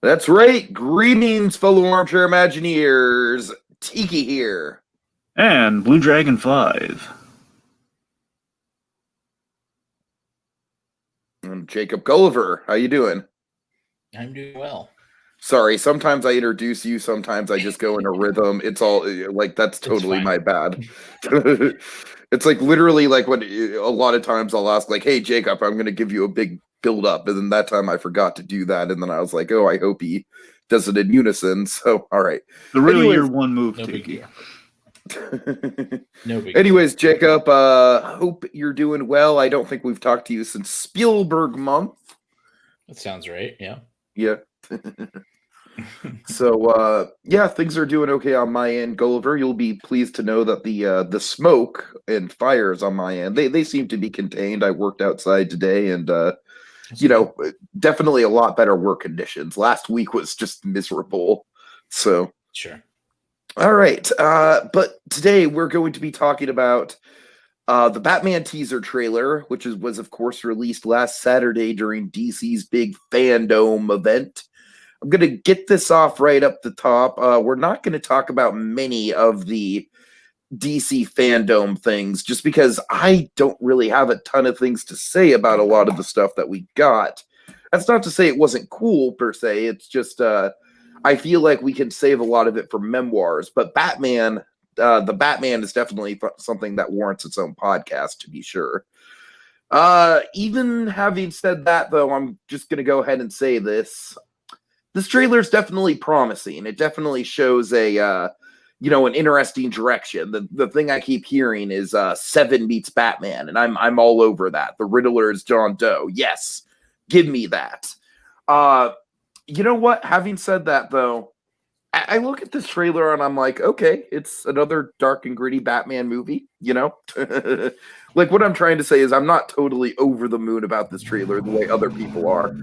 That's right. Greetings, fellow armchair Imagineers. Tiki here. And Blue Dragon 5. I'm Jacob Gulliver. How you doing? I'm doing well. Sorry, sometimes I introduce you, sometimes I just go in a rhythm. It's all like that's totally my bad. It's like literally like when a lot of times I'll ask like, "Hey Jacob, I'm going to give you a big build up." And then that time I forgot to do that and then I was like, "Oh, I hope he does it in unison." So, all right. The really year one move, No Tiki. No big Anyways, Jacob, hope you're doing well. I don't think we've talked to you since Spielberg month. That sounds right. Yeah. Yeah. So yeah, things are doing okay on my end. Gulliver, you'll be pleased to know that the smoke and fires on my end, they seem to be contained. I worked outside today and definitely a lot better work conditions. Last week was just miserable. So sure. All right. But today we're going to be talking about the Batman teaser trailer, which was of course released last Saturday during DC's big Fandome event. I'm going to get this off right up the top. We're not going to talk about many of the DC Fandome things just because I don't really have a ton of things to say about a lot of the stuff that we got. That's not to say it wasn't cool per se. It's just I feel like we can save a lot of it for memoirs. But Batman, the Batman is definitely something that warrants its own podcast, to be sure. Even having said that, though, I'm just going to go ahead and say this. This trailer is definitely promising. It definitely shows an interesting direction. The thing I keep hearing is Seven meets Batman, and I'm all over that. The Riddler is John Doe. Yes, give me that. You know what? Having said that, though, I look at this trailer and I'm like, okay, it's another dark and gritty Batman movie. Like what I'm trying to say is I'm not totally over the moon about this trailer the way other people are.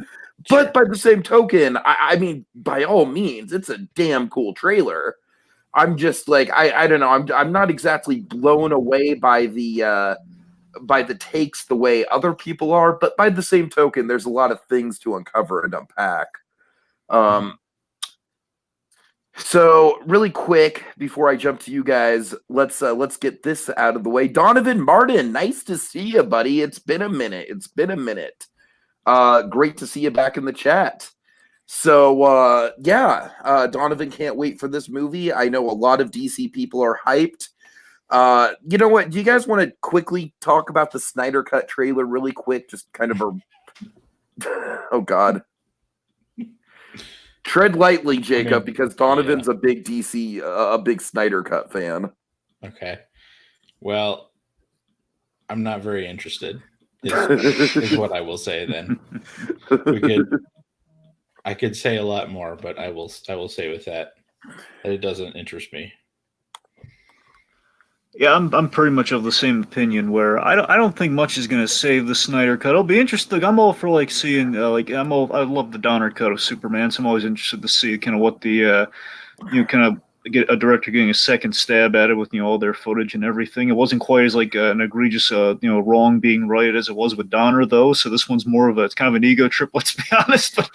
But by the same token, I mean, by all means, it's a damn cool trailer. I'm just like, I don't know. I'm not exactly blown away by the takes the way other people are, but by the same token, there's a lot of things to uncover and unpack. So really quick before I jump to you guys, let's get this out of the way. Donovan Martin, nice to see you, buddy. It's been a minute. Great to see you back in the chat. So Donovan can't wait for this movie. I know a lot of DC people are hyped. You know what? Do you guys want to quickly talk about the Snyder Cut trailer really quick? Just kind of oh God. Tread lightly, Jacob, because Donovan's a big DC, a big Snyder Cut fan. Okay. Well, I'm not very interested. Is what I will say. Then I could say a lot more, but I will say with that it doesn't interest me. Yeah, I'm pretty much of the same opinion. Where I don't think much is gonna save the Snyder Cut. It'll be interesting. I'm all for like seeing I love the Donner cut of Superman, so I'm always interested to see kind of what the kind of get a director getting a second stab at it with all their footage and everything. It wasn't quite as like an egregious wrong being right as it was with Donner though. So this one's more of it's kind of an ego trip. Let's be honest. But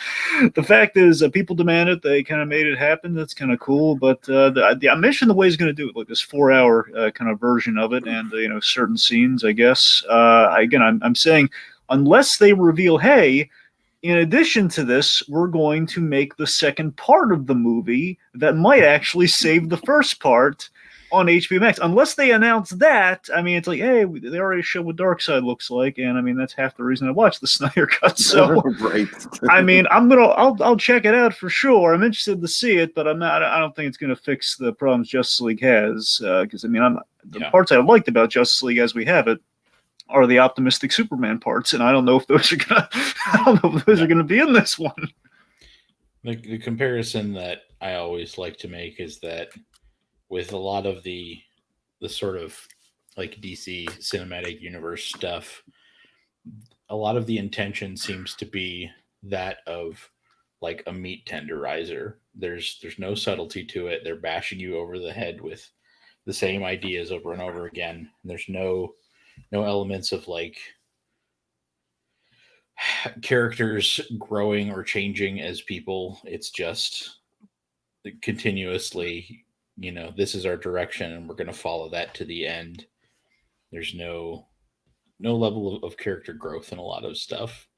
the fact is, people demand it. They kind of made it happen. That's kind of cool. But I mentioned the way he's going to do it, like this 4-hour kind of version of it, and certain scenes. I guess again, I'm saying unless they reveal, hey, in addition to this, we're going to make the second part of the movie that might actually save the first part on HBO Max. Unless they announce that, I mean, it's like, hey, they already showed what Darkseid looks like, and I mean, that's half the reason I watched the Snyder Cut. So, right. I mean, I'll check it out for sure. I'm interested to see it, but I don't think it's going to fix the problems Justice League has. Because I mean, the parts I liked about Justice League as we have it are the optimistic Superman parts, and I don't know if those are gonna be in this one. The comparison that I always like to make is that with a lot of the sort of like DC cinematic universe stuff, a lot of the intention seems to be that of like a meat tenderizer. There's no subtlety to it. They're bashing you over the head with the same ideas over and over again. There's no elements of like characters growing or changing as people. It's just continuously, this is our direction and we're going to follow that to the end. There's no level of character growth in a lot of stuff.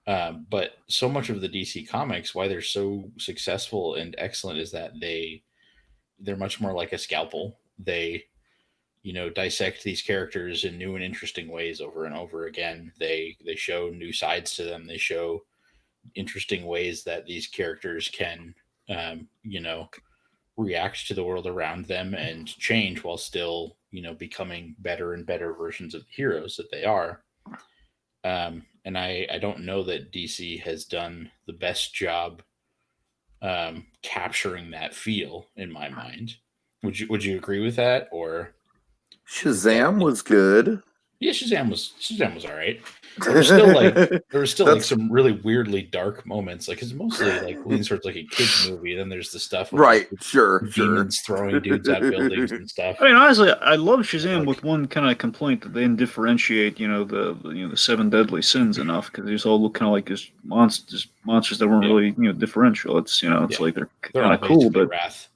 But so much of the DC comics, why they're so successful and excellent, is that they're much more like a scalpel. They dissect these characters in new and interesting ways over and over again. They show new sides to them. They show interesting ways that these characters can react to the world around them and change while still becoming better and better versions of the heroes that they are. And I don't know that DC has done the best job capturing that feel, in my mind. Would you agree with that? Or Shazam was good. Yeah, Shazam was all right. There was still like some really weirdly dark moments, like it's mostly like leans towards like a kids movie. And then there's the stuff with, right, like, sure, demons throwing dudes out of buildings and stuff. I mean, honestly, I love Shazam with one kind of complaint that they didn't differentiate, the 7 deadly sins enough, because these all look kind of like just monsters that weren't really differential. It's like they're kind of cool, but wrath.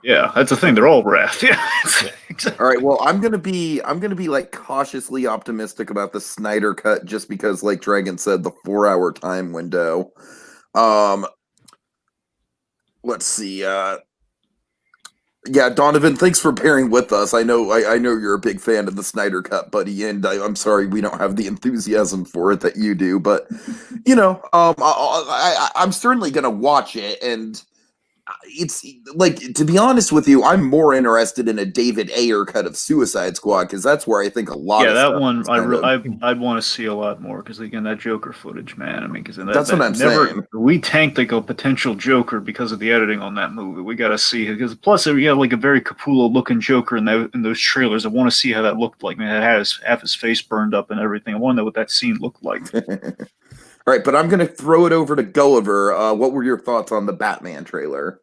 Yeah, that's the thing. They're all wrath. Yeah. Exactly. All right. Well, I'm gonna be like cautiously optimistic about the Snyder cut, just because, like Dragon said, the 4-hour time window. Let's see. Yeah, Donovan, thanks for pairing with us. I know you're a big fan of the Snyder cut, buddy, and I'm sorry we don't have the enthusiasm for it that you do, but I'm certainly gonna watch it. And it's like, to be honest with you, I'm more interested in a David Ayer cut of Suicide Squad, because that's where I think a lot of that one I'd want to see a lot more, because again, that Joker footage, man. I mean, because that's what I'm saying. We tanked like a potential Joker because of the editing on that movie. We got to see it, because plus we have like a very Capullo looking Joker in those trailers. I want to see how that looked like. Man, it has half his face burned up and everything. I want to know what that scene looked like. All right, but I'm gonna throw it over to Gulliver. What were your thoughts on the Batman trailer?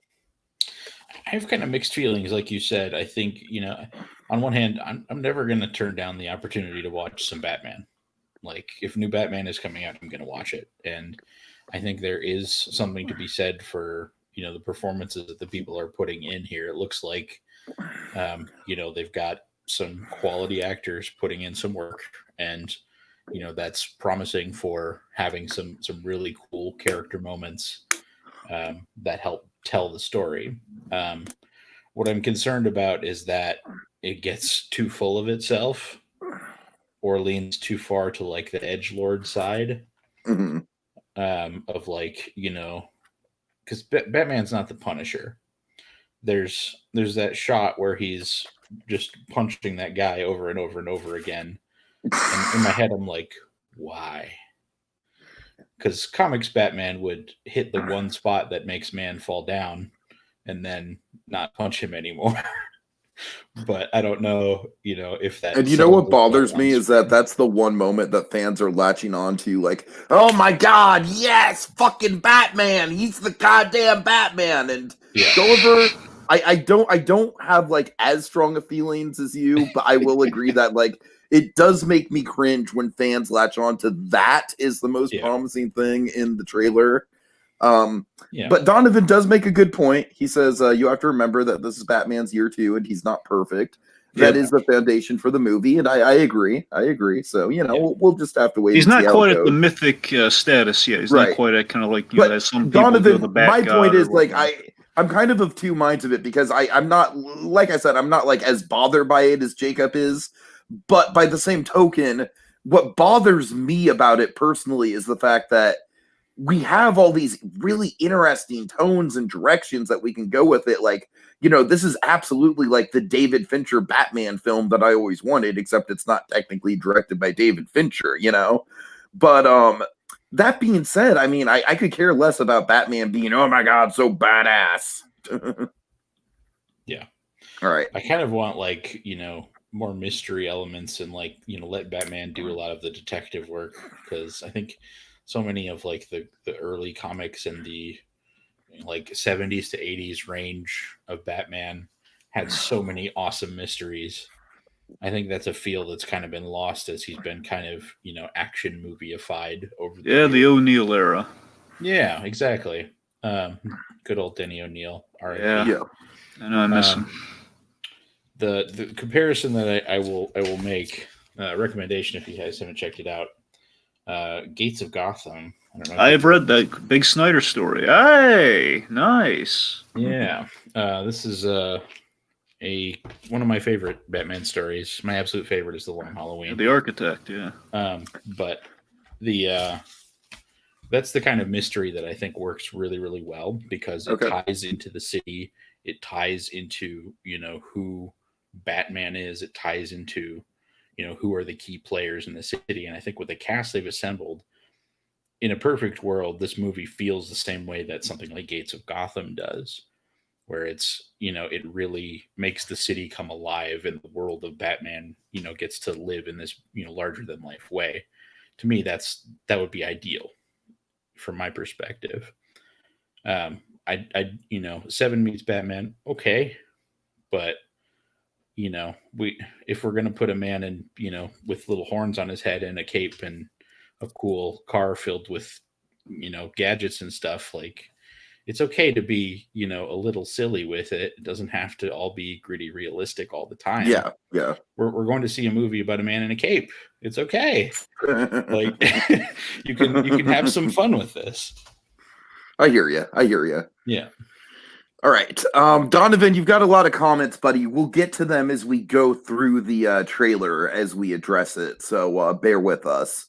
I have kind of mixed feelings, like you said. I think, on one hand, I'm never going to turn down the opportunity to watch some Batman. Like, if new Batman is coming out, I'm going to watch it. And I think there is something to be said for, the performances that the people are putting in here. It looks like, they've got some quality actors putting in some work, and, that's promising for having some really cool character moments that help tell the story. What I'm concerned about is that it gets too full of itself or leans too far to like the edgelord side. Mm-hmm. Of like, because Batman's not the Punisher. There's that shot where he's just punching that guy over and over and over again. And in my head, I'm like, why? Because comics Batman would hit the one spot that makes man fall down and then not punch him anymore. But I don't know, if that. And you know what bothers me is that that's the one moment that fans are latching on to, like, oh my God, yes, fucking Batman, he's the goddamn Batman. And Gulliver, I don't have like as strong of feelings as you, but I will agree that like it does make me cringe when fans latch on to that is the most promising thing in the trailer. But Donovan does make a good point. He says you have to remember that this is Batman's year 2 and he's not perfect. That is the foundation for the movie, and I agree. So we'll just have to wait. He's not quite at the mythic status yet. He's not quite at kind of like as some people Donovan, do the Bat my point is like I'm kind of two minds of it, because I'm not, like I said, I'm not like as bothered by it as Jacob is, but by the same token, what bothers me about it personally is the fact that we have all these really interesting tones and directions that we can go with it. Like, this is absolutely like the David Fincher Batman film that I always wanted, except it's not technically directed by David Fincher, But that being said, I mean, I could care less about Batman being, oh my God, so badass. Yeah. All right. I kind of want like, more mystery elements and like, let Batman do a lot of the detective work, because I think so many of like the early comics and the like 70s to 80s range of Batman had so many awesome mysteries I think that's a feel that's kind of been lost as he's been kind of, action movie-ified over the the years. O'Neill era. Yeah, exactly. Good old Denny O'Neill. R.I.P. Yeah. I know I miss him. The comparison that I will make, recommendation if you guys haven't checked it out, Gates of Gotham. I don't know. I have read that big Snyder story. Hey, nice. Yeah, this is one of my favorite Batman stories. My absolute favorite is The Long Halloween. The Architect, yeah. But the that's the kind of mystery that I think works really, really well because it ties into the city. It ties into, who Batman is. It ties into, who are the key players in the city. And I think with the cast they've assembled, in a perfect world, this movie feels the same way that something like Gates of Gotham does, where it's, it really makes the city come alive and the world of Batman, gets to live in this, larger than life way. To me, that would be ideal from my perspective. Seven meets Batman, okay, but if we're gonna put a man in, with little horns on his head and a cape and a cool car filled with, gadgets and stuff, like it's okay to be, a little silly with it. It doesn't have to all be gritty realistic all the time. Yeah. We're going to see a movie about a man in a cape. It's okay. Like you can have some fun with this. I hear you. Yeah. All right. Donovan, you've got a lot of comments, buddy. We'll get to them as we go through the trailer as we address it. So bear with us.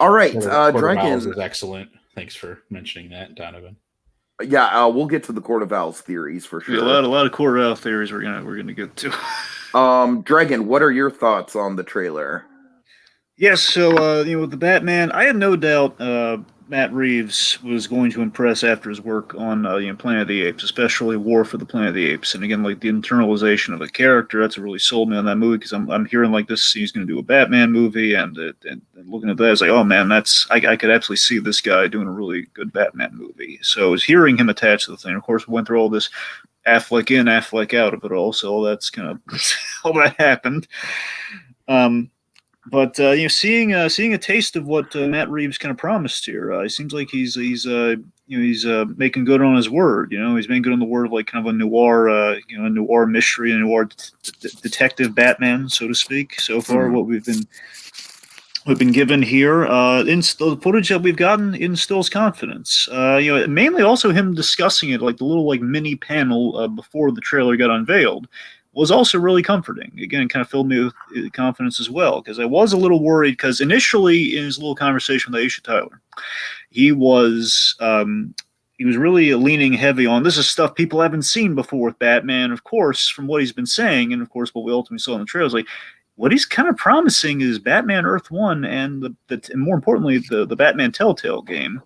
All right. Dragon is excellent. Thanks for mentioning that, Donovan. Yeah, we'll get to the Court of Owls theories for sure. Yeah, a lot of Court of Owls theories we're gonna get to. Dragon, what are your thoughts on the trailer? Yes, so with the Batman, I had no doubt Matt Reeves was going to impress after his work on Planet of the Apes, especially War for the Planet of the Apes. And again, like the internalization of a character, that's what really sold me on that movie because I'm hearing like this, he's going to do a Batman movie, and looking at that, I was like, oh man, I could absolutely see this guy doing a really good Batman movie. So I was hearing him attached to the thing. Of course, we went through all this Affleck in, Affleck out of it all, so that's kind of all that happened. But seeing a taste of what Matt Reeves kind of promised here, it seems like he's making good on his word. He's making good on the word of like kind of a noir mystery, a noir detective Batman, so to speak. So far, what we've been given here, the footage that we've gotten instills confidence. Mainly also him discussing it, like the little like mini panel before the trailer got unveiled, was also really comforting. Again, it kind of filled me with confidence as well, because I was a little worried, because initially in his little conversation with Aisha Tyler, he was really leaning heavy on, this is stuff people haven't seen before with Batman. Of course, from what he's been saying, and of course what we ultimately saw in the trailer, is like, what he's kind of promising is Batman Earth 1 and and more importantly, the Batman Telltale game.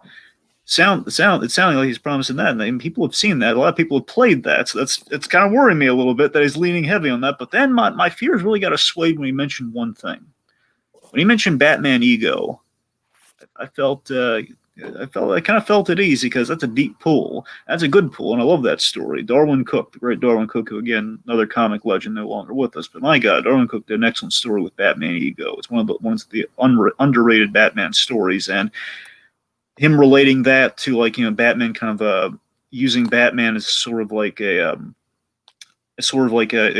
It's sounding like he's promising that, and people have seen that. A lot of people have played that, so it's kind of worrying me a little bit that he's leaning heavy on that. But then my fears really got assuaged when he mentioned one thing. When he mentioned Batman Ego, I kind of felt at ease, because that's a deep pull. That's a good pull, and I love that story. Darwin Cook, the great Darwin Cook, who again, another comic legend, no longer with us, but my God, Darwin Cook did an excellent story with Batman Ego. It's one of the underrated Batman stories, and him relating that to Batman kind of using Batman as sort of like a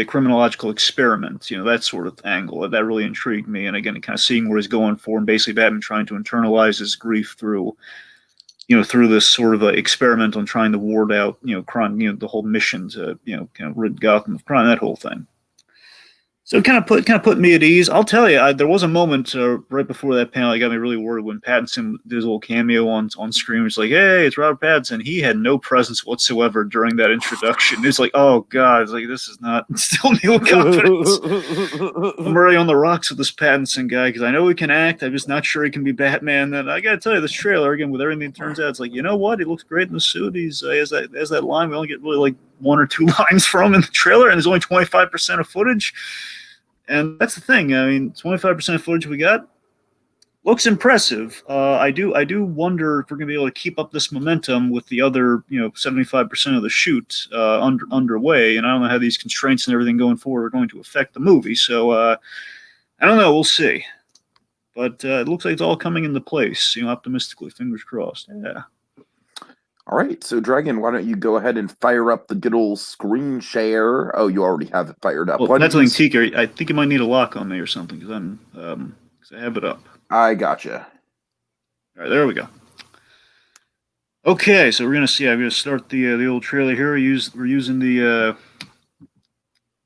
criminological experiment, that sort of angle. That really intrigued me. And again, kind of seeing where he's going for, and basically Batman trying to internalize his grief through this sort of experiment on trying to ward out, crime, the whole mission to, kind of rid Gotham of crime, that whole thing. So it kind of put me at ease. I'll tell you, there was a moment right before that panel that got me really worried when Pattinson did his little cameo on screen. It's like, hey, it's Robert Pattinson. He had no presence whatsoever during that introduction. It's like, oh God, it's like, this is not instilling me with confidence. I'm already on the rocks with this Pattinson guy, because I know he can act. I'm just not sure he can be Batman. And I got to tell you, this trailer, again, with everything that turns out, it's like, you know what? He looks great in the suit. He has that line. We only get really like one or two lines from in the trailer, and there's only 25% of footage. And that's the thing. I mean, 25% of footage we got, Looks impressive. I do wonder if we're going to be able to keep up this momentum with the other, 75% of the shoot underway. And I don't know how these constraints and everything going forward are going to affect the movie. So I don't know. We'll see. But it looks like it's all coming into place. Optimistically, fingers crossed. Yeah. All right, so Dragon, why don't you go ahead and fire up the good old screen share? Oh, you already have it fired up. Well, that's something, Tiki. I think you might need a lock on me or something because I have it up. I gotcha. All right, there we go. Okay, so we're gonna see. I'm gonna start the old trailer here. We're using the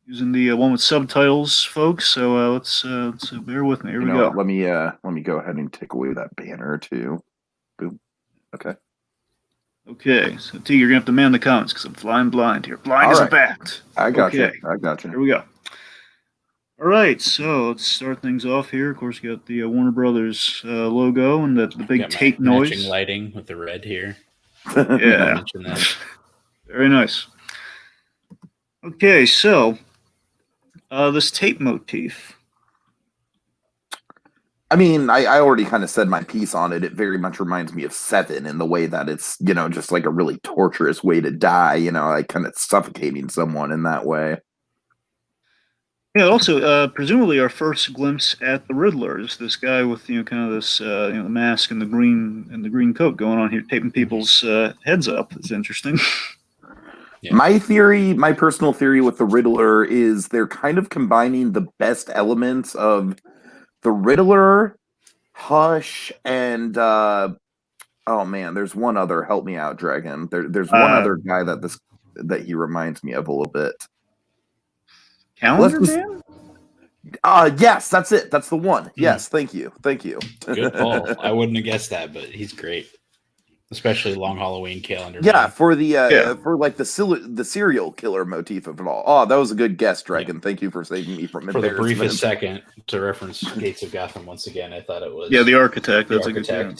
one with subtitles, folks. So let's bear with me. Here we go. Let me go ahead and take away that banner too. Boom. Okay. Okay, so T, you're gonna have to man the comments because I'm flying blind here. Blind as a bat. I got you. I got you. Here we go. All right, so let's start things off here. Of course, you got the Warner Brothers logo and the big tape noise. Matching lighting with the red here. Yeah. Very nice. Okay, so this tape motif. I mean, I already kind of said my piece on it. It very much reminds me of Seven in the way that it's, just like a really torturous way to die, like kind of suffocating someone in that way. Yeah, also, presumably our first glimpse at the Riddler is this guy with, kind of this, the mask and the green coat going on here, taping people's heads up. It's interesting. Yeah. My personal theory with the Riddler is they're kind of combining the best elements of the Riddler, Hush, and oh man, there's one other. Help me out, Dragon. There's one other guy that he reminds me of a little bit. Calendar Man? Yes, that's it. That's the one. Yes, thank you. Good call. I wouldn't have guessed that, but he's great. Especially Long Halloween Calendar. Yeah, man. For the for like the serial killer motif of it all. Oh, that was a good guess, Dragon. Yeah. Thank you for saving me from embarrassment. For the briefest second, to reference Gates of Gotham once again, I thought it was the Architect. That's Architect, a good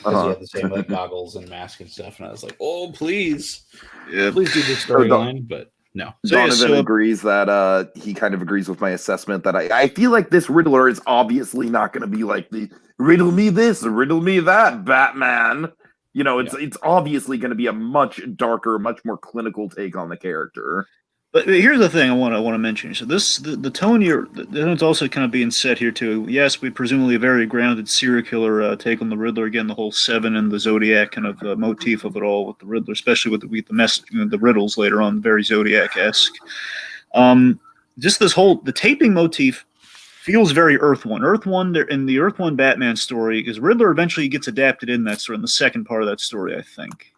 because he had the same like goggles and mask and stuff, and I was like, oh please, please do the storyline, but. No. Donovan agrees that he kind of agrees with my assessment that I feel like this Riddler is obviously not going to be like the riddle me this, riddle me that Batman. It's obviously going to be a much darker, much more clinical take on the character. But here's the thing I want to mention. So the tone here, it's also kind of being set here too. Yes, we presumably a very grounded serial killer take on the Riddler. Again, the whole Seven and the Zodiac kind of motif of it all with the Riddler, especially with the riddles later on, very Zodiac-esque. Just the taping motif feels very Earth One. Earth One in the Earth One Batman story, because Riddler eventually gets adapted in that story, in the second part of that story, I think.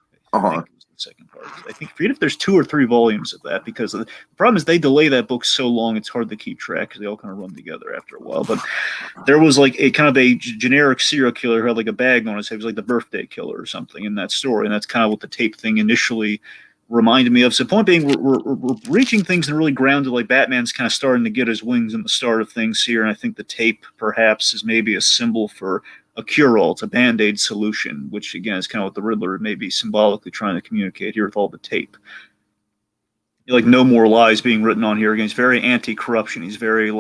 Second part. I think forget if there's 2 or 3 volumes of that, because the problem is they delay that book so long it's hard to keep track because they all kind of run together after a while. But there was like a kind of a generic serial killer who had like a bag on his head. He was like the birthday killer or something in that story, and that's kind of what the tape thing initially reminded me of. So point being, we're reaching things and really grounded, like Batman's kind of starting to get his wings in the start of things here, and I think the tape perhaps is maybe a symbol for a cure-all. It's a Band-Aid solution, which again is kind of what the Riddler may be symbolically trying to communicate here with all the tape. Like no more lies being written on here. Again, he's very anti-corruption. He's very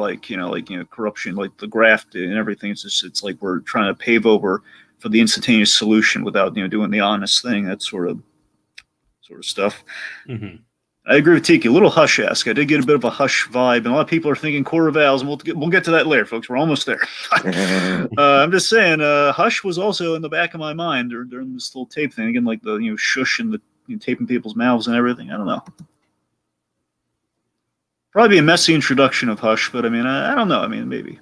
corruption, like the graft and everything. It's like we're trying to pave over for the instantaneous solution without doing the honest thing. That sort of stuff. Mm-hmm. I agree with Tiki. A little Hush-esque. I did get a bit of a Hush vibe, and a lot of people are thinking Core Vals, and we'll get to that later, folks. We're almost there. I'm just saying, Hush was also in the back of my mind during this little tape thing. Again, like the shush and the taping people's mouths and everything. I don't know. Probably a messy introduction of Hush, but I mean, I don't know. I mean, maybe.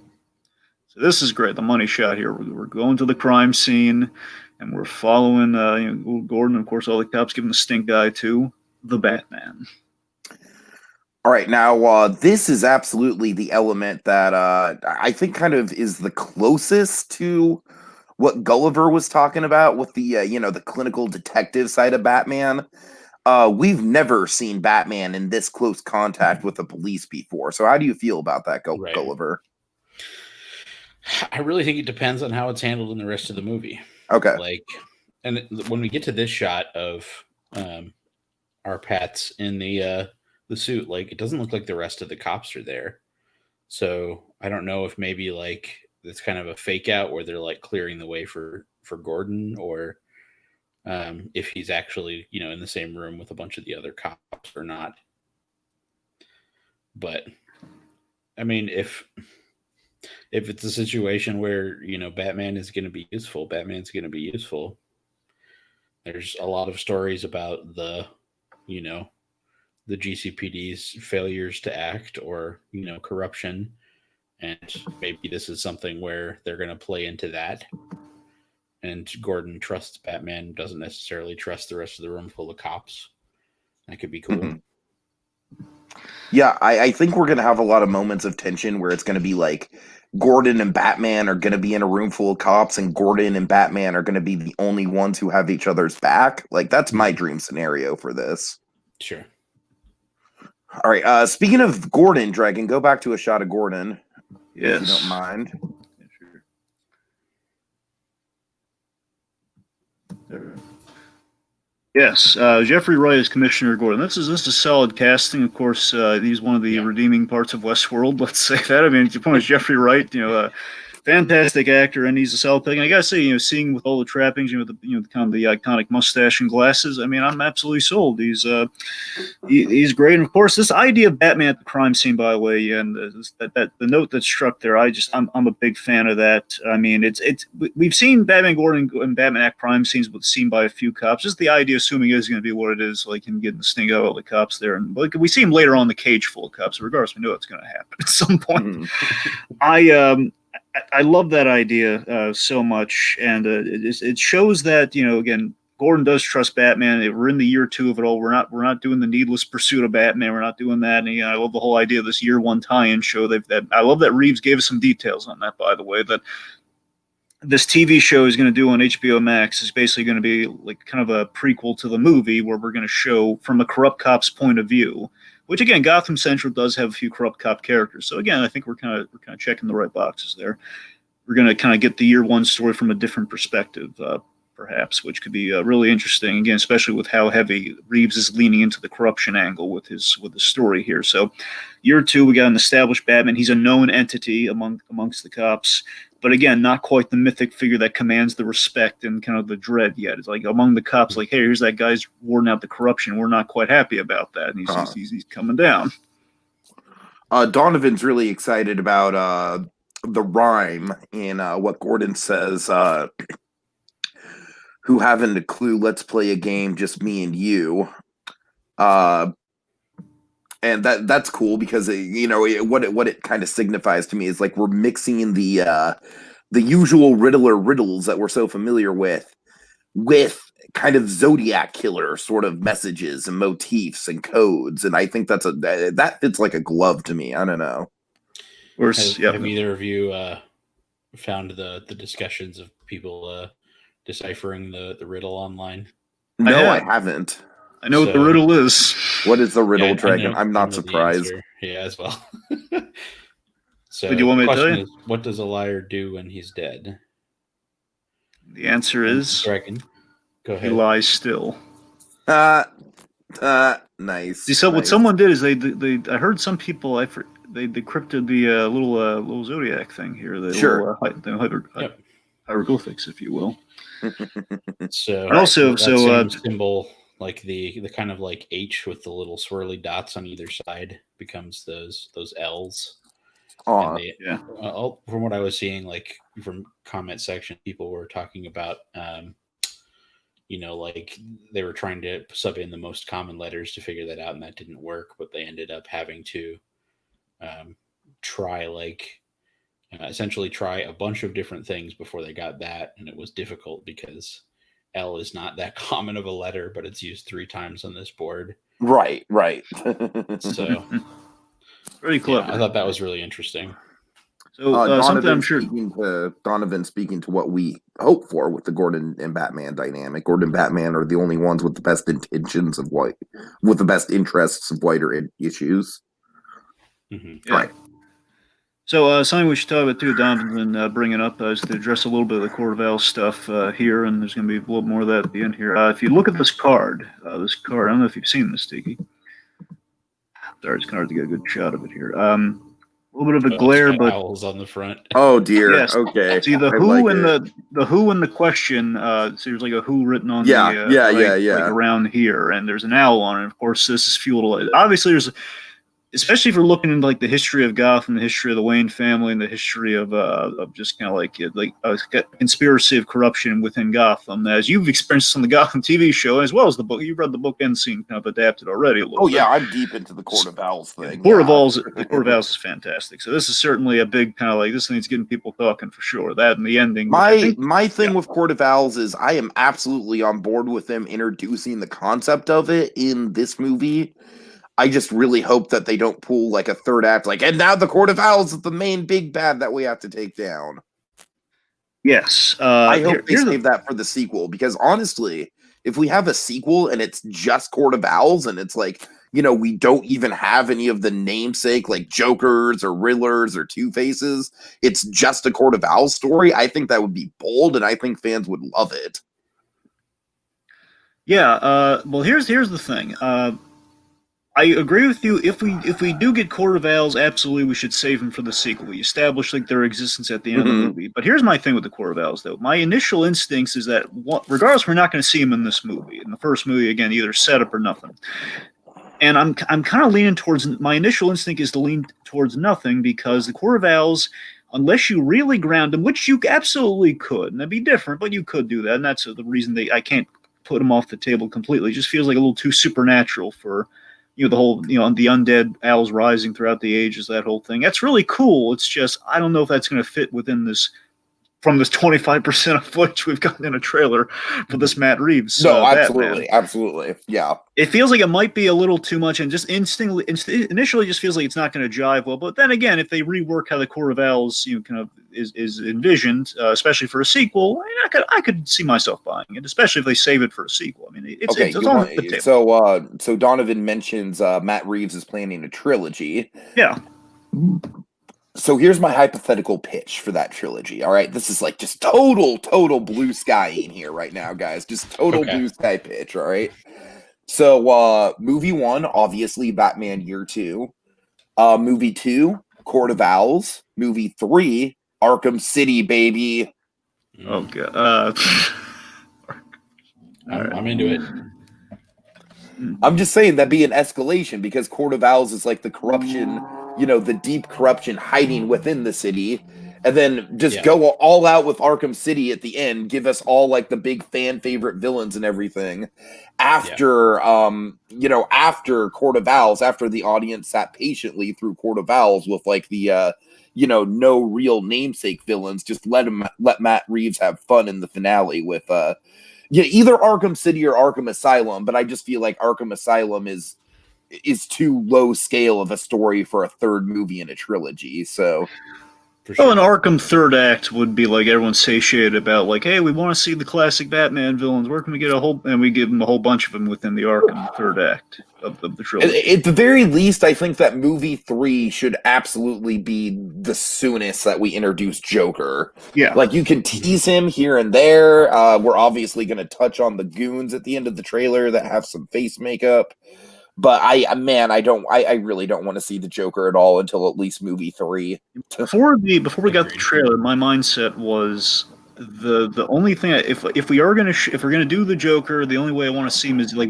So this is great. The money shot here. We're going to the crime scene, and we're following Gordon, and of course, all the cops giving the stink eye to the Batman. All right, now this is absolutely the element that I think kind of is the closest to what Gulliver was talking about with the the clinical detective side of Batman. We've never seen Batman in this close contact with the police before. So how do you feel about that, Gulliver? I really think it depends on how it's handled in the rest of the movie. Okay. And when we get to this shot of our Pats in the suit, it doesn't look like the rest of the cops are there. So I don't know if maybe it's kind of a fake out where they're like clearing the way for Gordon, or if he's actually, you know, in the same room with a bunch of the other cops or not. But I mean, if it's a situation where, you know, Batman is going to be useful, Batman's going to be useful. There's a lot of stories about the, you know, the GCPD's failures to act, or, you know, corruption. And maybe this is something where they're going to play into that. And Gordon trusts Batman, doesn't necessarily trust the rest of the room full of cops. That could be cool. Mm-hmm. Yeah, I think we're going to have a lot of moments of tension where it's going to be like Gordon and Batman are going to be in a room full of cops, and Gordon and Batman are going to be the only ones who have each other's back. Like, that's my dream scenario for this. Sure. All right. Speaking of Gordon, Dragon, go back to a shot of Gordon. Yes. If you don't mind. There. Yes, Jeffrey Wright is Commissioner Gordon. This is solid casting. Of course, he's one of the redeeming parts of Westworld. Let's say that. I mean, the point is Jeffrey Wright. You know, fantastic actor, and he's a solid pick. And I gotta say, you know, seeing with all the trappings, you know, kind of the iconic mustache and glasses. I mean, I'm absolutely sold. He's he's great. And of course, this idea of Batman at the crime scene, by the way, and the note that struck there, I'm a big fan of that. I mean, we've seen Batman Gordon and Batman at crime scenes, but seen by a few cops. Just the idea, assuming it is going to be what it is, like him getting the sting out of all the cops there, and like we see him later on the cage full of cops. Regardless, we know it's going to happen at some point. I love that idea so much, and it shows that, you know, again, Gordon does trust Batman. We're in the year 2 of it all. We're not doing the needless pursuit of Batman. We're not doing that. And I love the whole idea of this year 1 tie-in show. I love that Reeves gave us some details on that, by the way, that this TV show is going to do on HBO Max is basically going to be like kind of a prequel to the movie, where we're going to show from a corrupt cop's point of view. Which, again, Gotham Central does have a few corrupt cop characters. So again, I think we're kind of checking the right boxes there. We're going to kind of get the year 1 story from a different perspective, perhaps, which could be really interesting. Again, especially with how heavy Reeves is leaning into the corruption angle with the story here. So, year 2, we got an established Batman. He's a known entity amongst the cops. But again, not quite the mythic figure that commands the respect and kind of the dread yet. It's like among the cops, like, hey, here's that guy's warding out the corruption. We're not quite happy about that. And he's coming down. Donovan's really excited about the rhyme in what Gordon says. Who haven't a clue, let's play a game, just me and you. And that's cool because what it kind of signifies to me is like we're mixing the usual Riddler riddles that we're so familiar with kind of Zodiac killer sort of messages and motifs and codes, and I think that fits like a glove to me. I don't know. Have either of you found the discussions of people deciphering the riddle online? No, I haven't. I know what the riddle is. What is the riddle, Dragon? I'm not surprised. Yeah, as well. So do you want me to tell you? What does a liar do when he's dead? The answer is Dragon. Go ahead. He lies still. Nice. See, so what someone did is they I heard some people they decrypted the little zodiac thing here. The sure. Hieroglyphics, if you will. So and also, symbol, like the kind of like H with the little swirly dots on either side, becomes those L's. Oh, yeah. From what I was seeing, like from comment section, people were talking about, like they were trying to sub in the most common letters to figure that out, and that didn't work. But they ended up having to essentially try a bunch of different things before they got that, and it was difficult because L is not that common of a letter, but it's used 3 times on this board. Right. So very clever. Yeah, I thought that was really interesting. So something I'm sure Donovan speaking to what we hope for with the Gordon and Batman dynamic. Gordon and Batman are the only ones with the best intentions of with the best interests of wider issues. Mm-hmm. Yeah. Right. So something we should talk about too, Donovan, bringing up is to address a little bit of the Court of Owls stuff here, and there's going to be a little more of that at the end here. If you look at this card, I don't know if you've seen this, Tiki. Sorry, it's kind of hard to get a good shot of it here. little bit of a Oh, glare, it's got but owls on the front. Oh dear. yes. Okay. See the I who like and it. the who and the question. So there's like a who written on Yeah, the yeah, right, yeah, yeah. like around here, and there's an owl on it. Of course, this is fueled. Obviously, there's, especially if we're looking into like the history of Gotham, the history of the Wayne family, and the history of just kind of like a conspiracy of corruption within Gotham, as you've experienced on the Gotham TV show, as well as the book. You've read the book and seen kind of adapted already a little Oh bit. yeah, I'm deep into the Court of Owls The thing. Court of Yeah. Owls, the Court of Owls is fantastic. So this is certainly a big kind of like, this thing's getting people talking for sure. That and the ending. Which I My think, my thing yeah. with Court of Owls is I am absolutely on board with them introducing the concept of it in this movie. I just really hope that they don't pull like a third act, like, and now the Court of Owls is the main big bad that we have to take down. Yes. I hope they save that for the sequel, because honestly, if we have a sequel and it's just Court of Owls and it's like, you know, we don't even have any of the namesake like Jokers or Riddlers or Two-Faces, it's just a Court of Owls story, I think that would be bold and I think fans would love it. Yeah. Well, here's the thing. I agree with you. If we do get Court of Owls, absolutely we should save them for the sequel. We establish like their existence at the end of the movie. But here's my thing with the Court of Owls, though. My initial instincts is that regardless, we're not going to see them in this movie. In the first movie, again, either setup or nothing. And I'm kind of leaning towards, my initial instinct is to lean towards nothing, because the Court of Owls, unless you really ground them, which you absolutely could, and that'd be different, but you could do that, and that's the reason I can't put them off the table completely. It just feels like a little too supernatural for, you know, the whole, you know, the undead owls rising throughout the ages, that whole thing. That's really cool. It's just, I don't know if that's going to fit within this, from this 25% of footage we've gotten in a trailer for this Matt Reeves. No, absolutely, Batman. absolutely, yeah. It feels like it might be a little too much, and just initially just feels like it's not going to jive well. But then again, if they rework how the Court of Owls, you know, kind of is envisioned, especially for a sequel, I could see myself buying it, especially if they save it for a sequel. I mean, it's on the table. So Donovan mentions Matt Reeves is planning a trilogy. Yeah. So here's my hypothetical pitch for that trilogy. All right, this is like just total blue skying here right now, guys. Just total blue sky pitch. All right. So movie 1, obviously Batman Year 2. Movie 2, Court of Owls. Movie 3, Arkham City, baby. Oh god. I'm into it. I'm just saying that'd be an escalation, because Court of Owls is like the corruption, you know, the deep corruption hiding within the city, and then just go all out with Arkham City at the end, give us all like the big fan favorite villains and everything after you know, after Court of Owls, after the audience sat patiently through Court of Owls with like the you know, no real namesake villains. Just let Matt Reeves have fun in the finale with yeah, either Arkham City or Arkham Asylum, but I just feel like Arkham Asylum is too low scale of a story for a third movie in a trilogy. So, well, an Arkham third act would be like everyone's satiated about, like, hey, we want to see the classic Batman villains. Where can we get a whole? And we give them a whole bunch of them within the Arkham third act of the trilogy. At the very least, I think that movie 3 should absolutely be the soonest that we introduce Joker. Yeah, like you can tease him here and there. We're obviously going to touch on the goons at the end of the trailer that have some face makeup. But I really don't want to see the Joker at all until at least movie 3. Before we got the trailer, my mindset was the only thing if we're gonna do the Joker, the only way I want to see him is like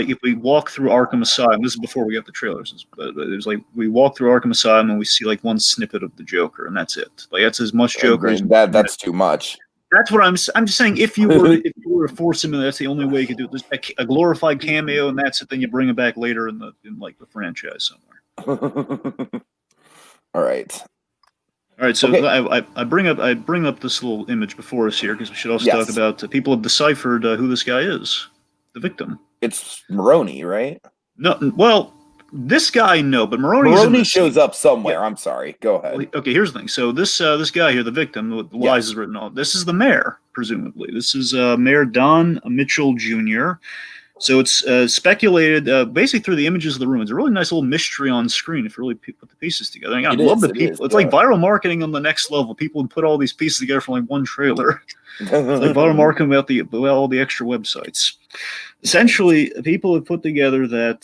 if we walk through Arkham Asylum. This is before we got the trailers, but it was like we walk through Arkham Asylum and we see like one snippet of the Joker, and that's it. Like that's as much Joker as that's too much. That's what I'm just saying. If you were to force him in, that's the only way you could do it. There's a glorified cameo, and that's it. Then you bring him back later in like the franchise somewhere. All right. So okay. I bring up this little image before us here because we should also talk about people have deciphered who this guy is, the victim. It's Maroni, right? No, well. This guy, no, but Maroni shows up somewhere. Yeah. I'm sorry. Go ahead. Okay, here's the thing. So this guy here, the victim, the lies is written on. This is the mayor, presumably. This is Mayor Don Mitchell Jr. So it's speculated basically through the images of the room. It's a really nice little mystery on screen if you really put the pieces together. I love the people. It's like viral marketing on the next level. People would put all these pieces together for like one trailer. It's like viral marketing about all the extra websites. Essentially, people have put together that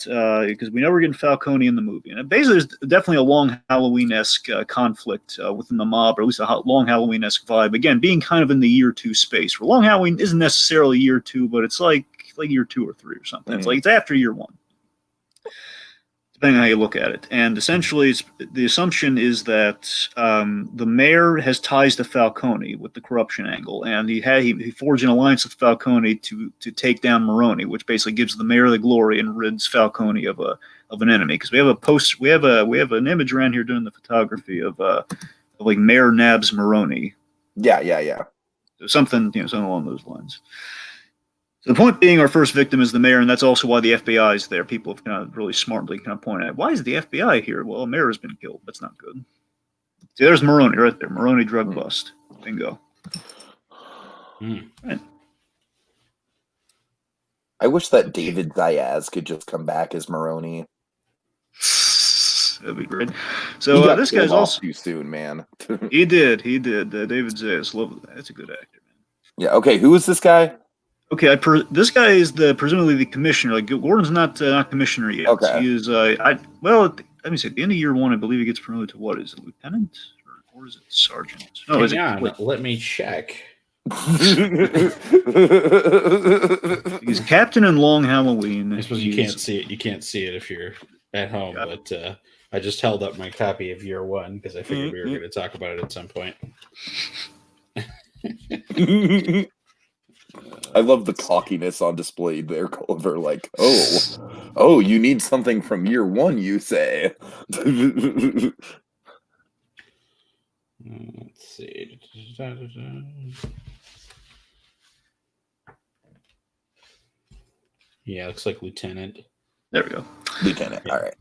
because we know we're getting Falcone in the movie, and basically there's definitely a long Halloween-esque conflict within the mob, or at least a long Halloween-esque vibe. Again, being kind of in the year 2 space, where long Halloween isn't necessarily year 2, but it's like year 2 or 3 or something. It's like it's after year 1, depending on how you look at it. And essentially, the assumption is that the mayor has ties to Falcone with the corruption angle, and he forged an alliance with Falcone to take down Maroni, which basically gives the mayor the glory and rids Falcone of an enemy. Because we have an image around here doing the photography of like Mayor Nabs Maroni. Yeah. So something along those lines. The point being, our first victim is the mayor, and that's also why the FBI is there. People have kind of really smartly kind of pointed out, why is the FBI here? Well, a mayor has been killed. That's not good. See, there's Maroni right there. Maroni drug bust. Bingo. Right. I wish that David Diaz could just come back as Maroni. That'd be great. So this guy's also too soon, man. He did. David Zayas. That's a good actor, man. Yeah. Okay. Who is this guy? Okay, this guy is presumably the commissioner. Like Gordon's not commissioner yet. Okay. He is. Let me see. At the end of year 1, I believe he gets promoted to what? Is it lieutenant or is it sergeant? No, let me check. He's captain in Long Halloween. I suppose you can't see it. You can't see it if you're at home, but I just held up my copy of year 1 because I figured we were going to talk about it at some point. I love the cockiness on display there, Gulliver. Like, oh, you need something from year 1, you say. Let's see. Yeah, looks like lieutenant. There we go. Lieutenant. All right.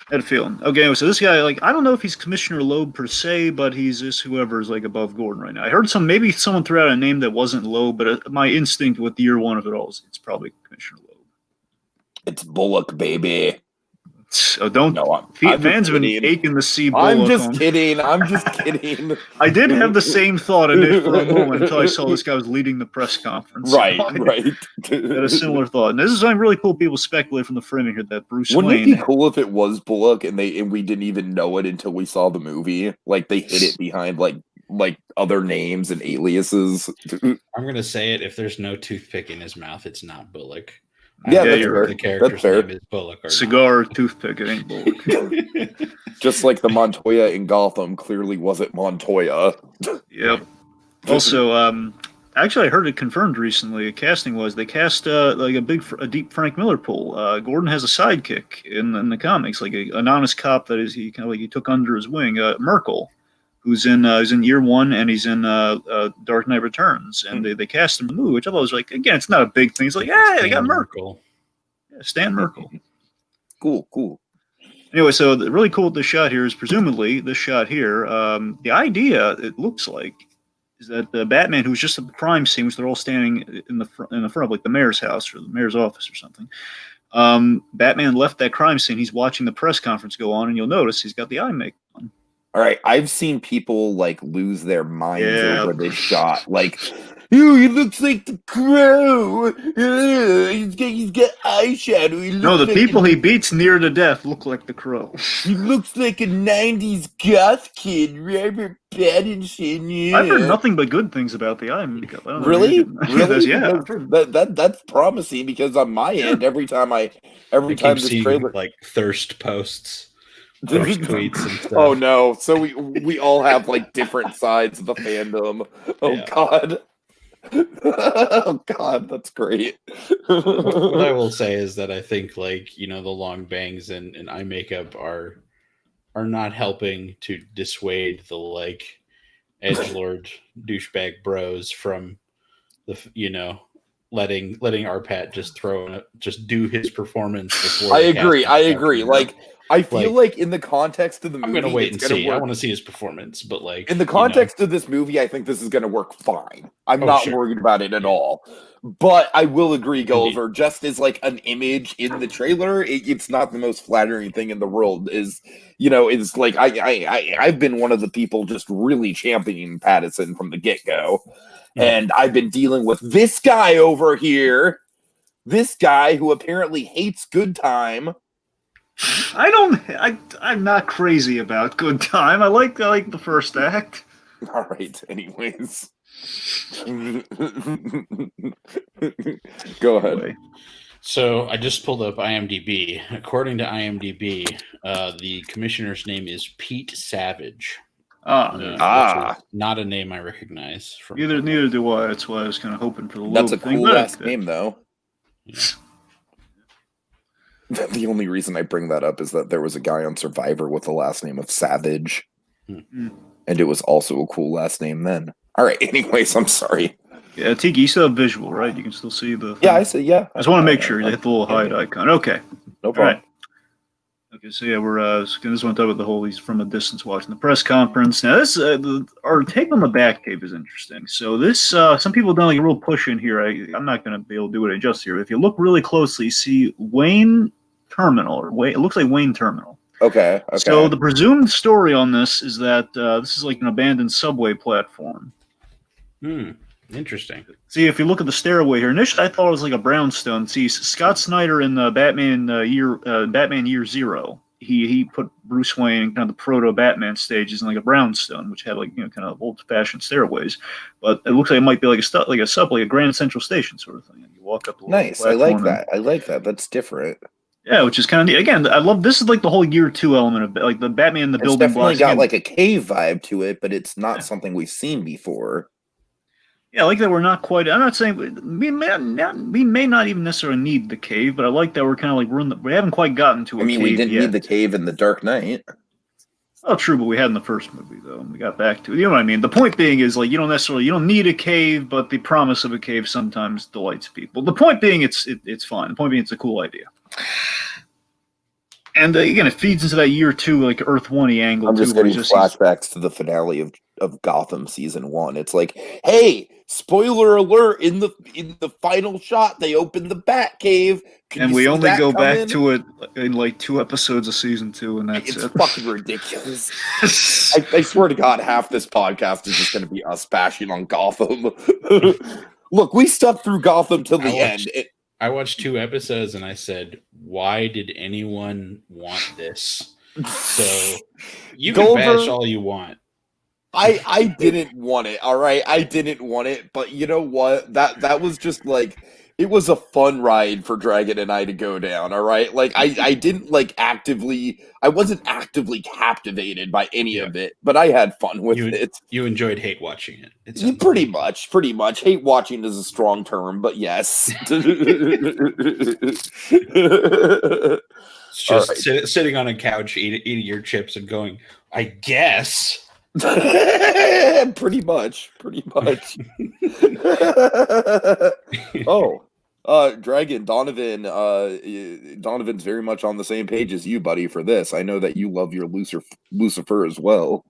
Had a feeling. Okay, so this guy, I don't know if he's Commissioner Loeb per se, but he's just whoever is above Gordon right now. I heard maybe someone threw out a name that wasn't Loeb, but my instinct with year 1 of it all is it's probably Commissioner Loeb. It's Bullock, baby. Oh, don't. No, fans have been aching to see Bullock. I'm just kidding. I did have the same thought in it for a moment until I saw this guy was leading the press conference. Right. I had a similar thought. And this is something really cool. People speculate from the framing here that Bruce Wouldn't Wayne. It be cool if it was Bullock and we didn't even know it until we saw the movie? Like they hid it behind like other names and aliases. I'm gonna say it. If there's no toothpick in his mouth, it's not Bullock. Yeah, the character's name is Bullock. Cigar, toothpick, it ain't Bullock. Just like the Montoya in Gotham clearly wasn't Montoya. Yep. Also, actually, I heard it confirmed recently. Casting was they cast a deep Frank Miller pull. Gordon has a sidekick in the comics, like an honest cop that is he took under his wing. Merkel, who's in year 1 and he's in Dark Knight Returns, and they cast him in the movie, which I thought was again, it's not a big thing. It's like, hey, they got Merkel. Yeah, Stan Merkel. Cool. Anyway, so really cool with this shot here is presumably this shot here. The idea, it looks like, is that the Batman, who's just at the crime scene, which they're all standing in the front of like the mayor's house or the mayor's office or something. Batman left that crime scene. He's watching the press conference go on, and you'll notice he's got the eye makeup on. All right, I've seen people lose their minds over this shot. He looks like the Crow. He's got eyeshadow. No, the people he beats near to death look like the Crow. He looks like a '90s goth kid, Robert Pattinson. Yeah. I've heard nothing but good things about the eye makeup. Really? Yeah. That's promising because on my end, every time this trailer thirst posts. Tweets and stuff. Oh no! So we all have different sides of the fandom. Oh yeah. God! Oh God! That's great. What I will say is that I think the long bangs and eye makeup are not helping to dissuade the edgelord douchebag bros from the letting our Pat just do his performance before. I agree. I feel like in the context of the movie, I'm gonna wait and see. Work. I want to see his performance, but like in the context of this movie, I think this is going to work fine. I'm not worried about it at all. But I will agree, Gulliver, just as like an image in the trailer, it's not the most flattering thing in the world. Is like I've been one of the people just really championing Pattinson from the get-go. And I've been dealing with this guy over here, this guy who apparently hates Good Time. I'm not crazy about Good Time. I like the first act. All right. Anyways, go ahead. So I just pulled up IMDb. According to IMDb, the commissioner's name is Pete Savage. Not a name I recognize. Neither do I. That's why I was kind of hoping for the. That's a cool last name, though. Yeah. The only reason I bring that up is that there was a guy on Survivor with the last name of Savage. And it was also a cool last name then. All right, anyways, I'm sorry. Yeah, Tiki, you still have visual, right? You can still see the... Yeah, I see, yeah. I just want to make sure you hit the little hide icon. Okay. No problem. Right. Okay, so yeah, we're this one talk about the whole he's from a distance watching the press conference. Now, this our take on the Batcave is interesting. So this, some people don't like a real push in here. I'm not going to be able to do it just here. If you look really closely, you see Wayne Terminal, it looks like Wayne Terminal. Okay. So the presumed story on this is that this is like an abandoned subway platform. Interesting. See, if you look at the stairway here, initially I thought it was like a brownstone. See, Scott Snyder in the Batman Year Zero, he put Bruce Wayne in kind of the proto Batman stages in like a brownstone, which had like kind of old fashioned stairways. But it looks like it might be like a subway, a Grand Central Station sort of thing. You walk up. Nice. I like that. That's different. Yeah, which is kind of neat. Again, I love this is like the whole Year 2 element of like the Batman in the building blocks. It's definitely got like a cave vibe to it, but it's not something we've seen before. Yeah, I like that we're not quite. I'm not saying we may not even necessarily need the cave, but I like that we're kind of like we haven't quite gotten to. We didn't need the cave in the Dark Knight. Oh, true, but we had in the first movie though, and we got back to it. You know what I mean? The point being is like you don't need a cave, but the promise of a cave sometimes delights people. The point being, it's fine. The point being, it's a cool idea. And again, it feeds into that Year 2 like Earth 1-y angle. I'm just getting flashbacks to the finale of Gotham season 1. It's like, hey, spoiler alert! In the final shot, they open the Batcave, and we only go back to it in like 2 episodes of season 2, and that's it's fucking ridiculous. I swear to God, half this podcast is just going to be us bashing on Gotham. Look, we stuck through Gotham till the end. I watched 2 episodes and I said, why did anyone want this? So you can bash all you want. I didn't want it, all right? I didn't want it, but you know what? That was just like, it was a fun ride for Dragon and I to go down, all right? Like, I didn't I wasn't actively captivated by any of it, but I had fun with it. You enjoyed hate watching it. Pretty much. Hate watching is a strong term, but yes. It's just sitting on a couch, eating your chips and going, I guess. Pretty much. Dragon, Donovan's very much on the same page as you, buddy, for this. I know that you love your Lucifer as well.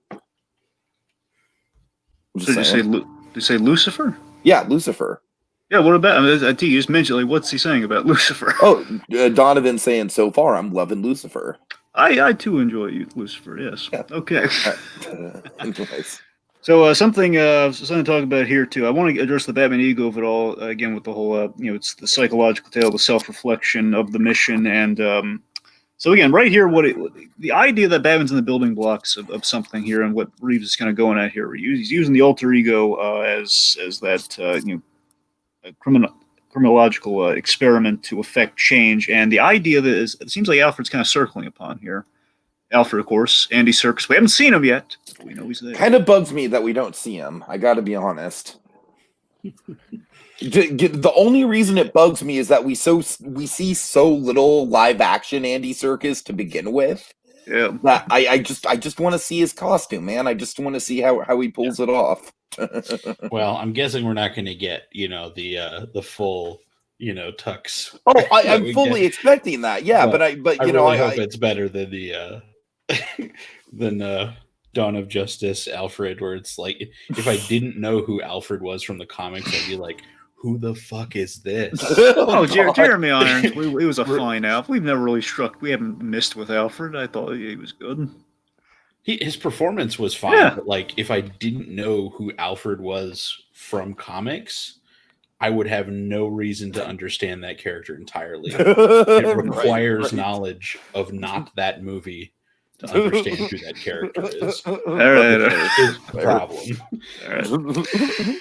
Did you say Lucifer? Yeah, Lucifer. Yeah, what about? I think you just mentioned like, what's he saying about Lucifer? Oh, Donovan saying so far, I'm loving Lucifer. I too enjoy Lucifer. Yes. Yeah. Okay. Nice. So something to talk about here too. I want to address the Batman ego of it all again with the whole it's the psychological tale, the self-reflection of the mission, and so again right here, the idea that Batman's in the building blocks of something here, and what Reeves is kind of going at here. He's using the alter ego as that a criminological experiment to affect change, and the idea that it seems like Alfred's kind of circling upon here. Alfred, of course, Andy Serkis. We haven't seen him yet. We know he's there. Kind of bugs me that we don't see him. I got to be honest. The only reason it bugs me is that we see so little live action Andy Serkis to begin with. Yeah. That I just want to see his costume, man. I just want to see how he pulls it off. Well, I'm guessing we're not going to get the full tux. Oh, that I'm we fully get. expecting that. Yeah, but I you know, really hope it's better than the than Dawn of Justice Alfred, where it's like if I didn't know who Alfred was from the comics, I'd be like, who the fuck is this? Oh, God. Jeremy Irons, he was a fine Alf. We've never really we haven't missed with Alfred. I thought he was good. His performance was fine, Yeah. but like if I didn't know who Alfred was from comics, I would have no reason to understand that character entirely. It requires knowledge of not that movie to understand who that character is. All right. Is the problem. All right.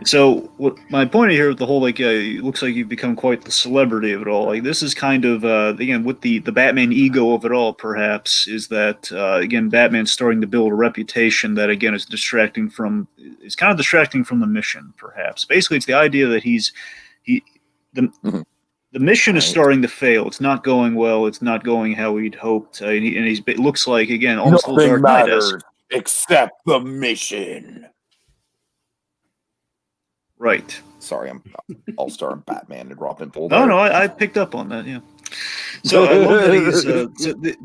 So my point here with the whole it looks like you've become quite the celebrity of it all. Like this is kind of again with the Batman ego of it all. Perhaps is that again Batman's starting to build a reputation that again is kind of distracting from the mission. Perhaps basically it's the idea that the mission is starting to fail. It's not going well. It's not going how he'd hoped. It looks like again almost Nothing Dark matters Knight-esque. except the mission. Right. Sorry, I'm all-star Batman and Robin Bull. No, I picked up on that. Yeah. So I love that he's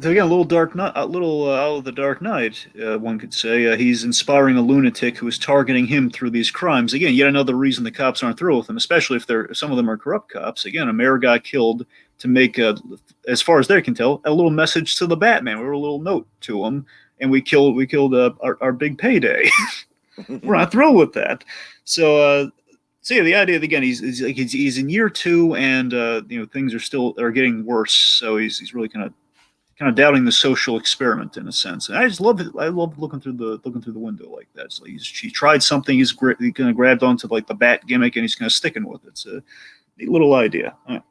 again a little Dark Knight, out of the Dark Knight. One could say he's inspiring a lunatic who is targeting him through these crimes. Again, yet another reason the cops aren't thrilled with him, especially if some of them are corrupt cops. Again, a mayor got killed to make, as far as they can tell, a little message to the Batman. We were a little note to him, and we killed our big payday. We're not thrilled with that. So yeah, the idea that, again he's in year 2 and things are getting worse. So he's really kind of doubting the social experiment in a sense. And I just love it. I love looking through the window like that. So he tried something. He's kind of grabbed onto like the bat gimmick and he's kind of sticking with it. It's a neat little idea. Right.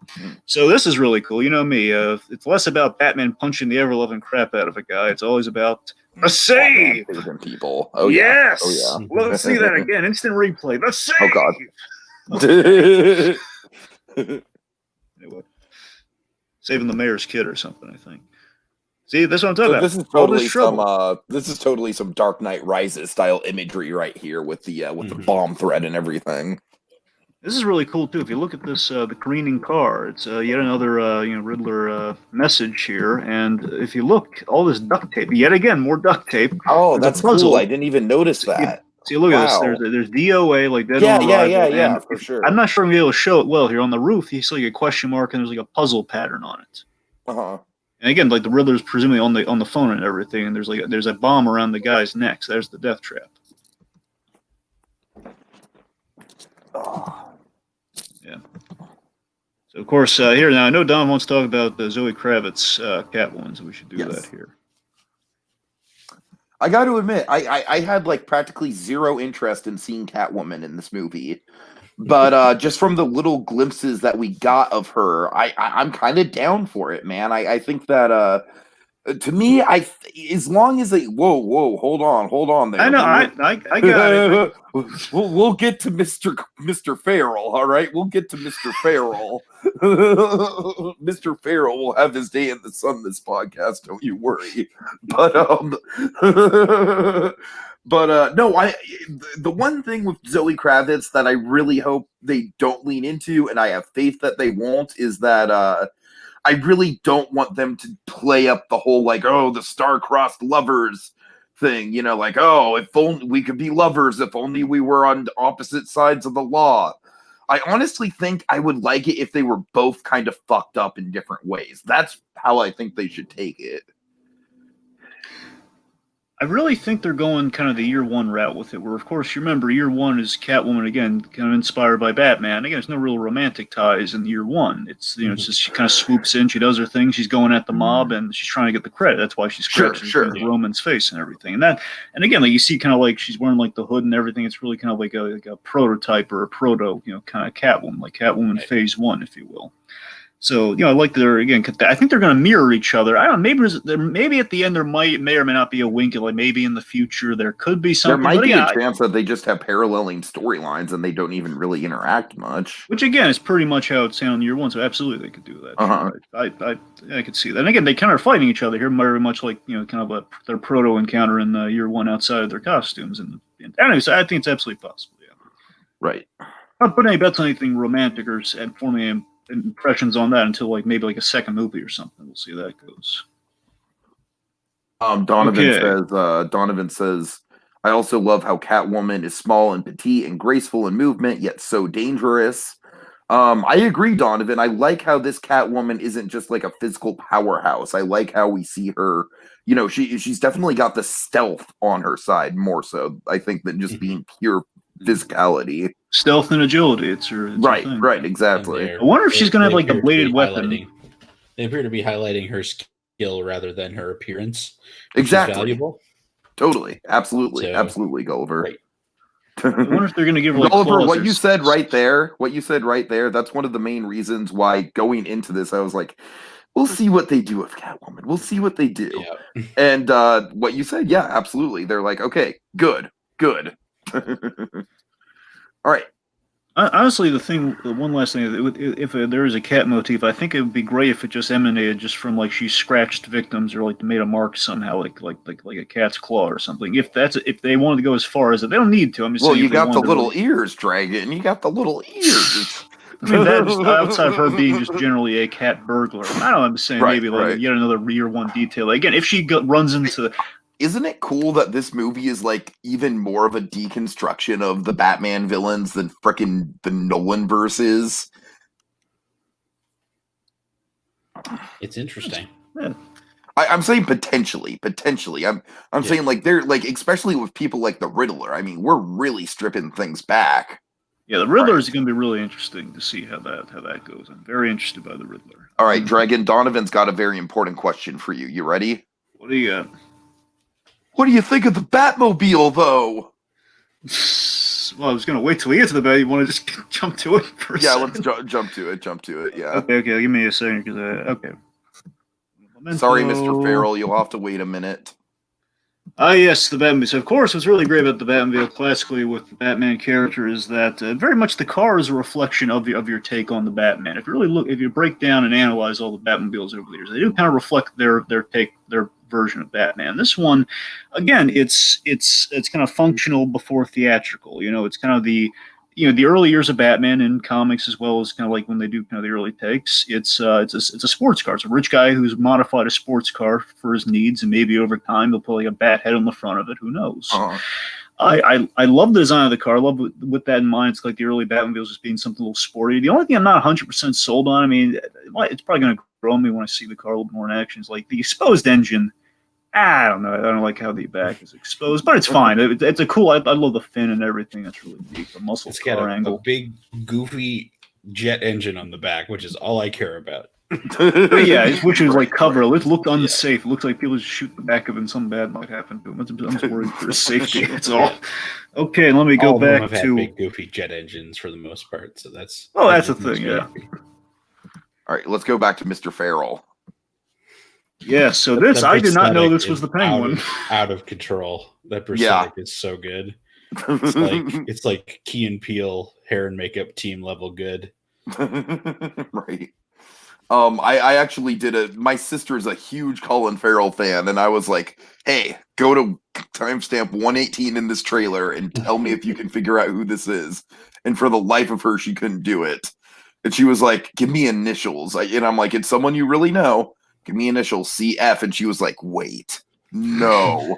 So this is really cool. You know me. It's less about Batman punching the ever-loving crap out of a guy. It's always about a save. People. Oh yes. Yeah. Oh yeah. Let's see that again. Instant replay. The save. Oh God. Anyway, saving the mayor's kid or something, I think. See, that's what I'm talking about. This is totally some Dark Knight Rises style imagery right here with the bomb threat and everything. This is really cool too. If you look at this, the careening car, it's yet another Riddler message here. And if you look, all this duct tape, yet again more duct tape. Oh, that's cool. I didn't even notice that. See, look at this. There's DOA, like dead on arrival. Yeah, for sure. I'm not sure I'm going to be able to show it well here. On the roof, you see like a question mark, and there's like a puzzle pattern on it. Uh-huh. And again, like the Riddler's presumably on the phone and everything, and there's a bomb around the guy's neck. So there's the death trap. Oh. Yeah. So of course here now I know Don wants to talk about Zoe Kravitz Catwoman, so we should do that here. I got to admit, I had like practically zero interest in seeing Catwoman in this movie, but just from the little glimpses that we got of her, I'm kind of down for it, man. I think that to me, as long as they whoa, hold on there. I know, I got it. We'll get to Mr. Farrell, all right? We'll get to Mr. Farrell. Mr. Farrell will have his day in the sun this podcast, don't you worry. But no, the one thing with Zoe Kravitz that I really hope they don't lean into, and I have faith that they won't, is that I really don't want them to play up the whole like, oh, the star-crossed lovers thing, like, oh, if only we could be lovers, if only we were on opposite sides of the law. I honestly think I would like it if they were both kind of fucked up in different ways. That's how I think they should take it. I really think they're going kind of the year 1 route with it, where, of course, you remember year 1 is Catwoman, again, kind of inspired by Batman. Again, there's no real romantic ties in year 1. It's, it's just she kind of swoops in, she does her thing, she's going at the mob, and she's trying to get the credit. That's why she scratches Roman's face and everything. And again, like you see kind of like she's wearing like the hood and everything. It's really kind of like a prototype or a proto, kind of Catwoman, like Catwoman Phase 1, if you will. So, I like they're, again, I think they're going to mirror each other. I don't know, maybe at the end there may or may not be a wink, like maybe in the future there could be something. There might be a chance that they just have paralleling storylines and they don't even really interact much. Which, again, is pretty much how it's sounded in year 1, so absolutely they could do that. Uh-huh. I could see that. And again, they kind of are fighting each other here, very much like, kind of their proto-encounter in year 1 outside of their costumes. And anyway, so I think it's absolutely possible, yeah. Right. not putting any bets on anything romantic or forming impressions on that until like maybe like a second movie or something. We'll see how that goes. Donovan says, I also love how Catwoman is small and petite and graceful in movement, yet so dangerous. I agree, Donovan. I like how this Catwoman isn't just like a physical powerhouse. I like how we see her, you know, she's definitely got the stealth on her side more so, I think, than just being pure physicality. Stealth and agility. It's her right, thing. right, exactly. I wonder if she's going to have like a bladed weapon. They appear to be highlighting her skill rather than her appearance. Exactly. Valuable. Totally. Absolutely. Absolutely, Gulliver. Right. I wonder if they're going to give her like Gulliver, what you said right there, that's one of the main reasons why going into this, I was like, we'll see what they do with Catwoman. We'll see what they do. Yeah. And what you said, yeah, absolutely. They're like, okay, good. All right. Honestly, the one last thing, if there is a cat motif, I think it would be great if it just emanated just from like she scratched victims or like made a mark somehow, like a cat's claw or something. If they wanted to go as far as it, they don't need to. I'm just saying. Well, you got the little ears, Dragon. You got the little ears. I mean, that just outside of her being just generally a cat burglar. I don't know. I'm saying maybe like yet another year one detail. Again, if she runs into. Isn't it cool that this movie is like even more of a deconstruction of the Batman villains than frickin' the Nolan verses? It's interesting. Yeah. I'm saying potentially. I'm saying like they're like, especially with people like the Riddler. I mean, we're really stripping things back. Yeah, the Riddler is going to be really interesting to see how that goes. I'm very interested by the Riddler. All right, Dragon, Donovan's got a very important question for you. You ready? What do you got? What do you think of the Batmobile, though? Well, I was going to wait till we get to the Bat. You want to just jump to it for a second? Let's jump to it, yeah. Okay, give me a second. Okay. Sorry, Mr. Farrell, you'll have to wait a minute. Yes, the Batmobile. So, of course, what's really great about the Batmobile classically with the Batman character is that very much the car is a reflection of your take on the Batman. If you break down and analyze all the Batmobiles over the years, they do kind of reflect their version of Batman. This one, again, it's kind of functional before theatrical. You know, it's kind of the early years of Batman in comics, as well as kind of like when they do kind of the early takes. It's a sports car. It's a rich guy who's modified a sports car for his needs, and maybe over time he'll put like a bat head on the front of it. Who knows? Uh-huh. I love the design of the car. I love with that in mind. It's like the early Batmobiles just being something a little sporty. The only thing I'm not 100% sold on, I mean, it's probably going to grow on me when I see the car a little bit more in action, is like the exposed engine. I don't know. I don't like how the back is exposed, but it's fine. It's a cool. I love the fin and everything. That's really neat. The muscle it's car got angle. A big goofy jet engine on the back, which is all I care about. Yeah, which is like cover. It looked unsafe. It looks like people just shoot the back of it and something bad might happen to him. I'm just worried for his safety. That's all. Okay, let me go back to big goofy jet engines for the most part. So that's the thing. Yeah. All right, let's go back to Mr. Farrell. Yeah, so this, I did not know this was the Penguin. Out of control. That prosthetic is so good. It's like Key and Peele hair and makeup team level good. Right. I actually my sister is a huge Colin Farrell fan, and I was like, hey, go to timestamp 118 in this trailer and tell me if you can figure out who this is. And for the life of her, she couldn't do it. And she was like, give me initials. And I'm like, it's someone you really know. Give me initials, CF. And she was like, wait, no.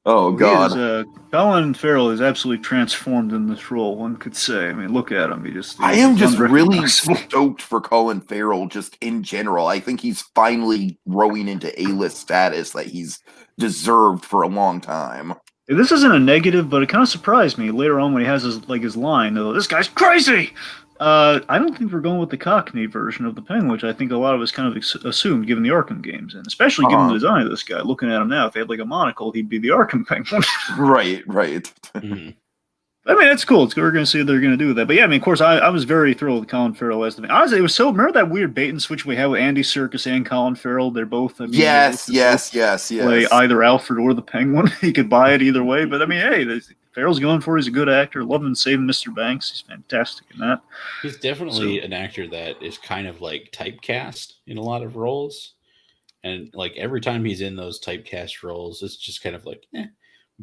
Oh, God. Colin Farrell is absolutely transformed in this role, one could say. I mean, look at him. I am just really stoked for Colin Farrell just in general. I think he's finally growing into A-list status that he's deserved for a long time. This isn't a negative, but it kind of surprised me later on when he has his line, this guy's crazy! I don't think we're going with the Cockney version of the Penguin, which I think a lot of us kind of assumed, given the Arkham games, and especially given the design of this guy. Looking at him now, if he had like a monocle, he'd be the Arkham Penguin. Right. Mm-hmm. I mean, that's cool. We're going to see what they're going to do with that. But yeah, I mean, of course, I was very thrilled with Colin Farrell as the Penguin. Honestly, it was remember that weird bait and switch we had with Andy Serkis and Colin Farrell? They're both, yes. Play either Alfred or the Penguin. He could buy it either way. But I mean, hey, Farrell's going for it. He's a good actor. Love him saving Mr. Banks. He's fantastic in that. He's definitely an actor that is kind of like typecast in a lot of roles. And like every time he's in those typecast roles, it's just kind of like,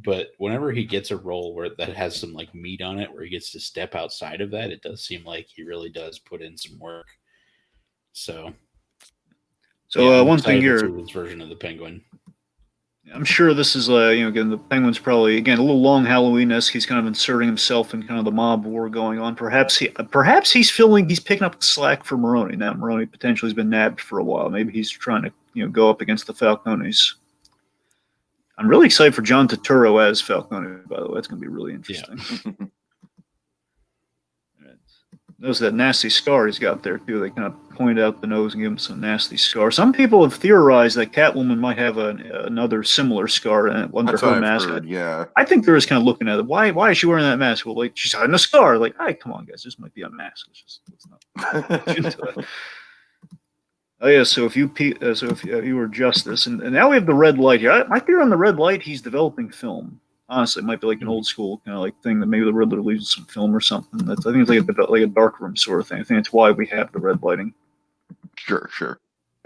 but whenever he gets a role where that has some like meat on it, where he gets to step outside of that, it does seem like he really does put in some work. So yeah, I'm one thing excited to here, see this version of the Penguin. I'm sure this is, again, the Penguin's probably, again, a little long Halloween-esque. He's kind of inserting himself in kind of the mob war going on. Perhaps he's picking up the slack for Maroni. Now, Maroni potentially has been nabbed for a while. Maybe he's trying to, go up against the Falcones. I'm really excited for John Turturro as Falcone, by the way. That's going to be really interesting. Yeah. Notice that nasty scar he's got there, too. They kind of point out the nose and give him some nasty scar. Some people have theorized that Catwoman might have another similar scar under That's her what I've mask. heard, yeah. I think they're just kind of looking at it. Why is she wearing that mask? Well, like, she's hiding a scar. Like, hey, come on, guys. This might be a mask. Let's not into it. Oh, yeah, so if you were Justice, and now we have the red light here. My theory on the red light, he's developing film. Honestly, it might be like an old school kind of like thing that maybe the Riddler leaves some film or something. I think it's like a dark room sort of thing. I think that's why we have the red lighting. Sure.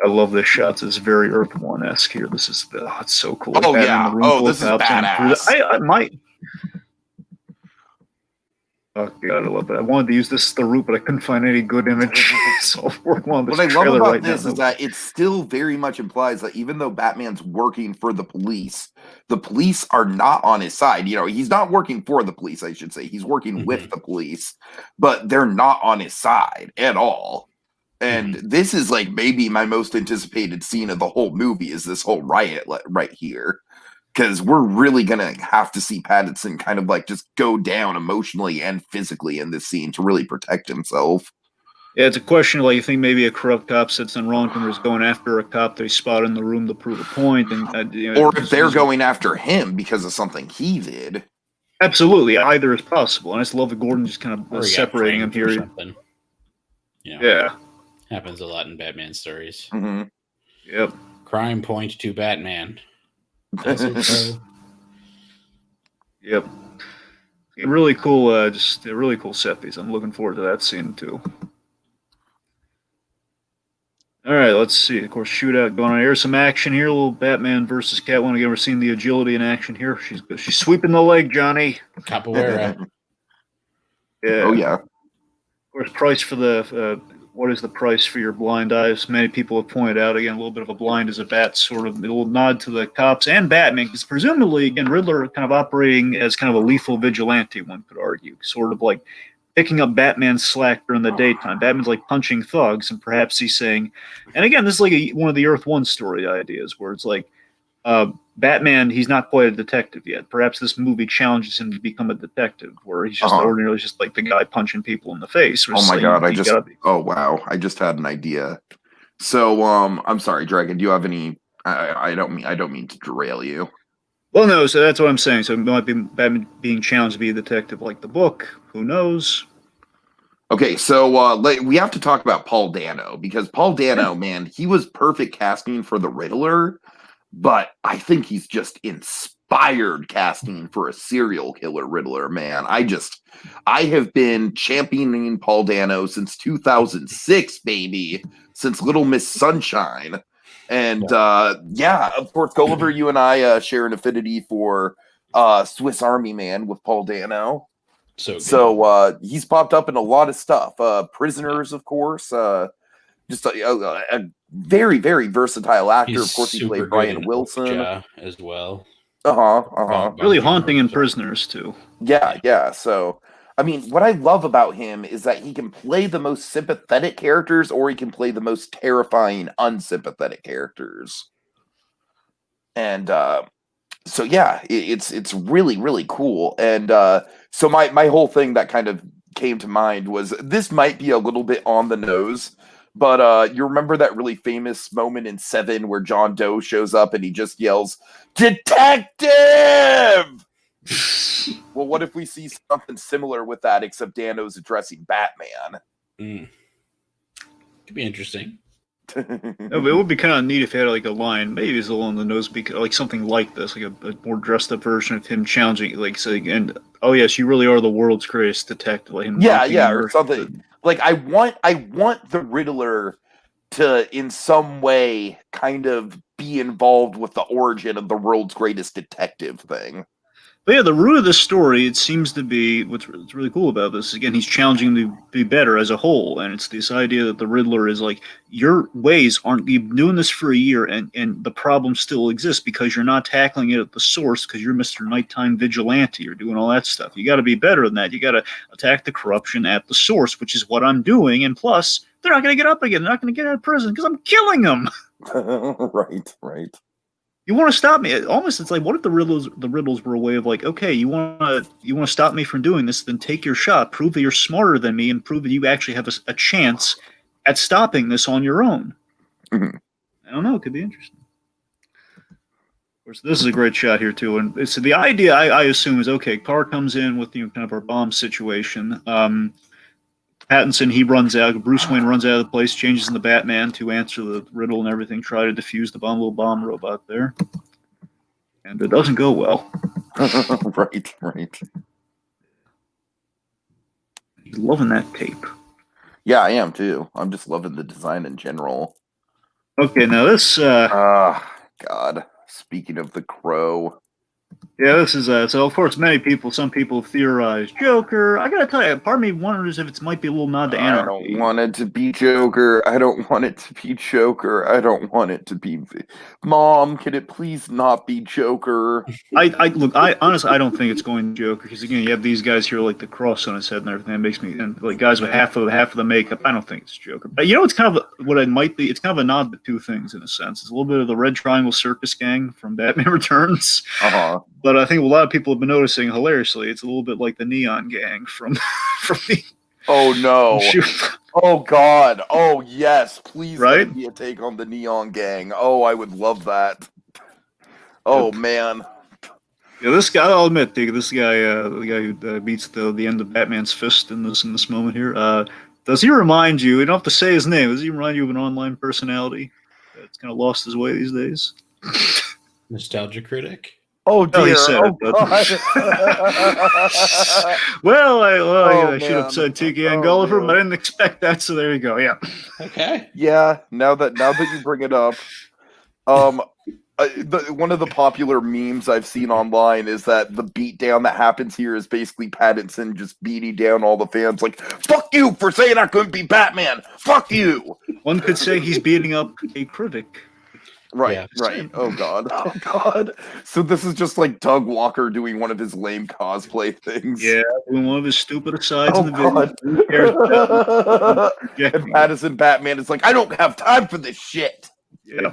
I love this shot. It's very Earth One-esque here. This is it's so cool. Oh yeah. Oh, this is badass. I might. Oh god, I love that. I wanted to use this as the root, but I couldn't find any good image. So what I love about this is that it still very much implies that even though Batman's working for the police are not on his side. He's not working for the police, I should say. He's working with the police, but they're not on his side at all. And this is like maybe my most anticipated scene of the whole movie is this whole riot right here. Because we're really going to have to see Pattinson kind of like just go down emotionally and physically in this scene to really protect himself. Yeah, it's a question like you think maybe a corrupt cop sits on wrongdoing is going after a cop they spot in the room to prove a point. Or if they're going after him because of something he did. Absolutely. Either is possible. And I just love that Gordon just kind of separating him here. Yeah. Happens a lot in Batman stories. Mm-hmm. Yep. Crime point to Batman. Yep. Really cool, just a really cool set piece. I'm looking forward to that scene too. All right, let's see. Of course, shootout going on. Here's some action here. A little Batman versus Catwoman. Again, we're seeing the agility in action here. She's sweeping the leg, Johnny. Capoeira. Yeah. Oh yeah. Of course, price for the. What is the price for your blind eyes? Many people have pointed out, again, a little bit of a blind as a bat, sort of a little nod to the cops and Batman, because presumably, again, Riddler kind of operating as kind of a lethal vigilante, one could argue, sort of like picking up Batman's slack during the daytime. Batman's like punching thugs, and perhaps he's saying, and again, this is like one of the Earth One story ideas, where it's like, Batman, he's not quite a detective yet. Perhaps this movie challenges him to become a detective, where he's just ordinarily just like the guy punching people in the face. Oh my god! I just had an idea. So, I'm sorry, Dragon. Do you have any? I don't mean to derail you. Well, no. So that's what I'm saying. So it might be Batman being challenged to be a detective, like the book. Who knows? Okay, so we have to talk about Paul Dano, because Paul Dano, man, he was perfect casting for the Riddler. But I think he's just inspired casting for a serial killer Riddler, man. I have been championing Paul Dano since 2006, baby, since Little Miss Sunshine. And of course, Gulliver, you and I share an affinity for Swiss Army Man with Paul Dano. So he's popped up in a lot of stuff. Prisoners, of course. Just a very, very versatile actor. He's of course, he played Brian Wilson as well. Really haunting in Prisoners too. Yeah. So, I mean, what I love about him is that he can play the most sympathetic characters, or he can play the most terrifying, unsympathetic characters. And so, yeah, it's really, really cool. And so my whole thing that kind of came to mind was this might be a little bit on the nose. But you remember that really famous moment in Seven where John Doe shows up and he just yells, "Detective!" Well, what if we see something similar with that, except Dano's addressing Batman? Could be interesting. It would be kind of neat if he had like a line, maybe it's a little on the nose, like something like this, like a more dressed up version of him challenging, like saying, "And oh yes, you really are the world's greatest detective." Like him or something. Like I want the Riddler to, in some way, kind of be involved with the origin of the world's greatest detective thing. But yeah, the root of the story, it seems to be what's really cool about this. Again, he's challenging to be better as a whole, and it's this idea that the Riddler is like, your ways aren't. You've been doing this for a year, and the problem still exists because you're not tackling it at the source. Because you're Mr. Nighttime Vigilante, you're doing all that stuff. You got to be better than that. You got to attack the corruption at the source, which is what I'm doing. And plus, they're not going to get up again. They're not going to get out of prison because I'm killing them. Right. You want to stop me? Almost, it's like, what if the riddles were a way of like, okay, you want to stop me from doing this? Then take your shot. Prove that you're smarter than me, and prove that you actually have a chance at stopping this on your own. Mm-hmm. I don't know. It could be interesting. Of course, this is a great shot here too. And so the idea, I assume, is okay. Car comes in with kind of our bomb situation. Pattinson, he runs out. Bruce Wayne runs out of the place, changes into Batman to answer the riddle and everything, try to defuse the little bomb robot there. And it doesn't go well. Right. He's loving that tape. Yeah, I am too. I'm just loving the design in general. Okay, now this... God. Speaking of the Crow... Yeah, this is so of course some people theorize Joker. I gotta tell you, part of me wonders if it might be a little nod to anarchy. I don't want it to be Joker. I don't want it to be Joker. I don't want it to be... Mom, can it please not be Joker? I honestly, I don't think it's going to Joker, because again, you have these guys here like the cross on his head and everything. That makes me, and like guys with half of the makeup. I don't think it's Joker. But you know, it's kind of what it might be. It's kind of a nod to two things in a sense. It's a little bit of the Red Triangle Circus Gang from Batman Returns. But I think a lot of people have been noticing, hilariously, it's a little bit like the Neon Gang from the... Oh, no. Oh, God. Oh, yes. Please right? let it be a take on the Neon Gang. Oh, I would love that. Oh, man. Yeah, this guy, I'll admit, this guy, the guy who beats the end of Batman's fist in this moment here, does he remind you, you don't have to say his name, does he remind you of an online personality that's kind of lost his way these days? Nostalgia critic? Oh, dear. He said it, but... I should have said Tiki and Gulliver, but I didn't expect that, so there you go. Yeah. Okay. Yeah, now that you bring it up, one of the popular memes I've seen online is that the beatdown that happens here is basically Pattinson just beating down all the fans, like, fuck you for saying I couldn't be Batman! Fuck you! One could say he's beating up a critic. Right, yeah. right. Oh, God. Oh, God. So this is just like Doug Walker doing one of his lame cosplay things. Yeah, doing one of his stupid asides in the God. video. And Pattinson Batman is like, I don't have time for this shit. Yeah.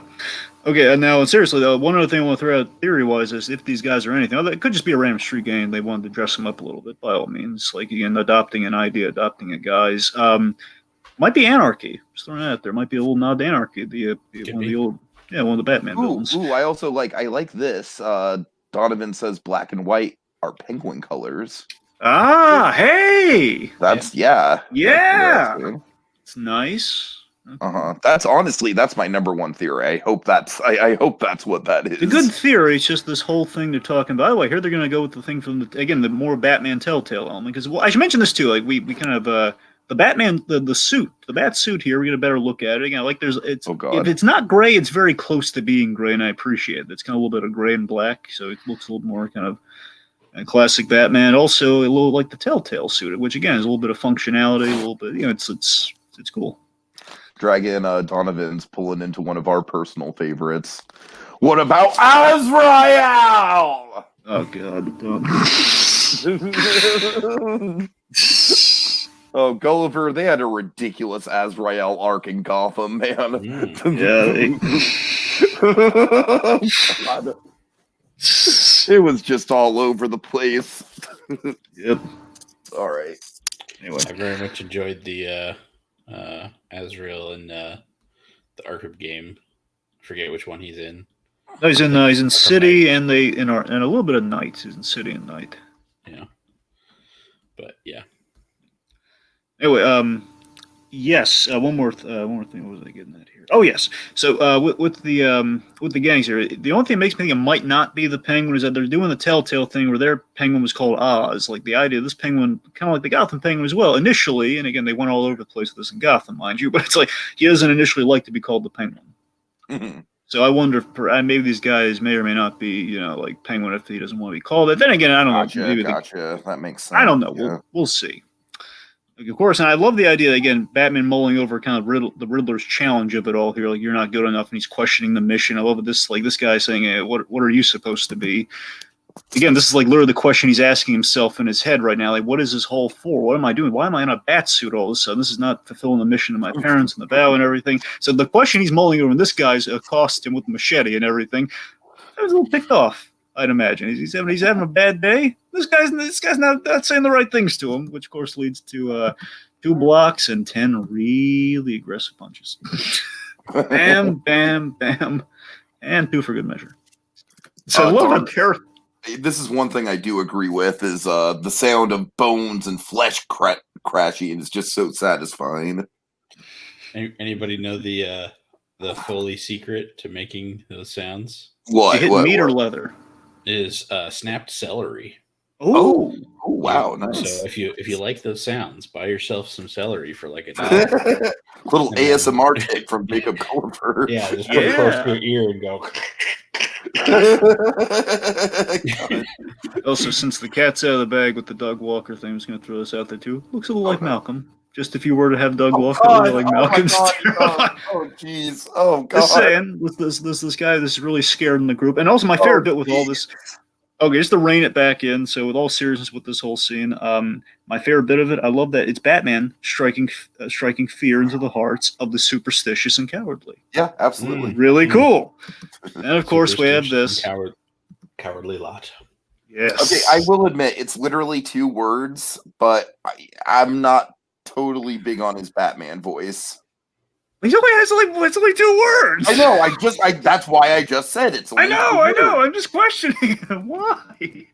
Okay, and now, seriously, though, one other thing I want to throw out theory-wise is if these guys are anything, it could just be a random street gang. They wanted to dress them up a little bit, by all means. Like, again, adopting an idea, adopting a guise. Might be anarchy. Just throwing it out there. Might be a little nod to anarchy. One of the old... Yeah, one of the Batman villains. Ooh, I like this. Donovan says black and white are Penguin colors. Ah, hey! That's, yeah. It's nice. Okay. That's my number one theory. I hope that's what that is. It's a good theory. It's just this whole thing they're talking about. By the way, here they're going to go with the thing from the more Batman Telltale element. Because I should mention this too. Like we kind of the Batman, the suit, the bat suit here, we get a better look at it. Again, like if it's not gray, it's very close to being gray, and I appreciate it. It's kind of a little bit of gray and black, so it looks a little more kind of classic Batman. Also, a little like the Telltale suit, which again is a little bit of functionality, a little bit, it's cool. Dragon Donovan's pulling into one of our personal favorites. What about Azrael? Oh, God. Oh, Gulliver, they had a ridiculous Azrael arc in Gotham, man. God. It was just all over the place. Yep. All right. Anyway. I very much enjoyed the Azrael in the Arkham game. I forget which one he's in. No, he's in City and a little bit of Night. He's in City and Night. Yeah. But yeah. Anyway, yes. One more thing. What was I getting at here? Oh, yes. So with the gangs here, the only thing that makes me think it might not be the Penguin is that they're doing the Telltale thing where their Penguin was called Oz. Like the idea of this Penguin, kind of like the Gotham Penguin as well. Initially, and again, they went all over the place with this in Gotham, mind you, but it's like he doesn't initially like to be called the Penguin. Mm-hmm. So I wonder if maybe these guys may or may not be, like Penguin if he doesn't want to be called it. Then again, I don't know. Maybe Gotcha. That makes sense. I don't know. Yeah. We'll see. Like, of course, and I love the idea again. Batman mulling over kind of the Riddler's challenge of it all here. Like, you're not good enough, and he's questioning the mission. I love this. Like, this guy saying, hey, "What are you supposed to be?" Again, this is like literally the question he's asking himself in his head right now. Like, what is this whole for? What am I doing? Why am I in a bat suit all of a sudden? This is not fulfilling the mission of my parents and the vow and everything. So the question he's mulling over, and this guy's accosts him with a machete and everything. I was a little ticked off, I'd imagine. He's having a bad day. This guy's not saying the right things to him, which of course leads to 2 blocks and 10 really aggressive punches. Bam, bam, bam, and 2 for good measure. So I love that pair. This is one thing I do agree with is the sound of bones and flesh crashing is just so satisfying. Anybody know the Foley secret to making those sounds? What? Meat or leather? Is snapped celery. Oh, wow, nice. So if you like those sounds, buy yourself some celery for like $1. Little ASMR take from Jacob Gulliver. Yeah, just put it close to your ear and go. Also, since the cat's out of the bag with the Doug Walker thing, I'm just going to throw this out there too. Looks a little like Malcolm. Just if you were to have Doug Walker, like Malcolm's. Oh, jeez. Oh, God. Just saying, this guy that's really scared in the group. And also, my favorite bit with all this. Okay, just to rein it back in. So, with all seriousness with this whole scene, my favorite bit of it, I love that it's Batman striking fear into the hearts of the superstitious and cowardly. Yeah, absolutely. Really cool. And of course, we have this cowardly lot. Yes. Okay, I will admit it's literally 2 words, but I'm not totally big on his Batman voice. He only has it's only 2 words. I know. That's why I just said it's. I know. I'm just questioning why.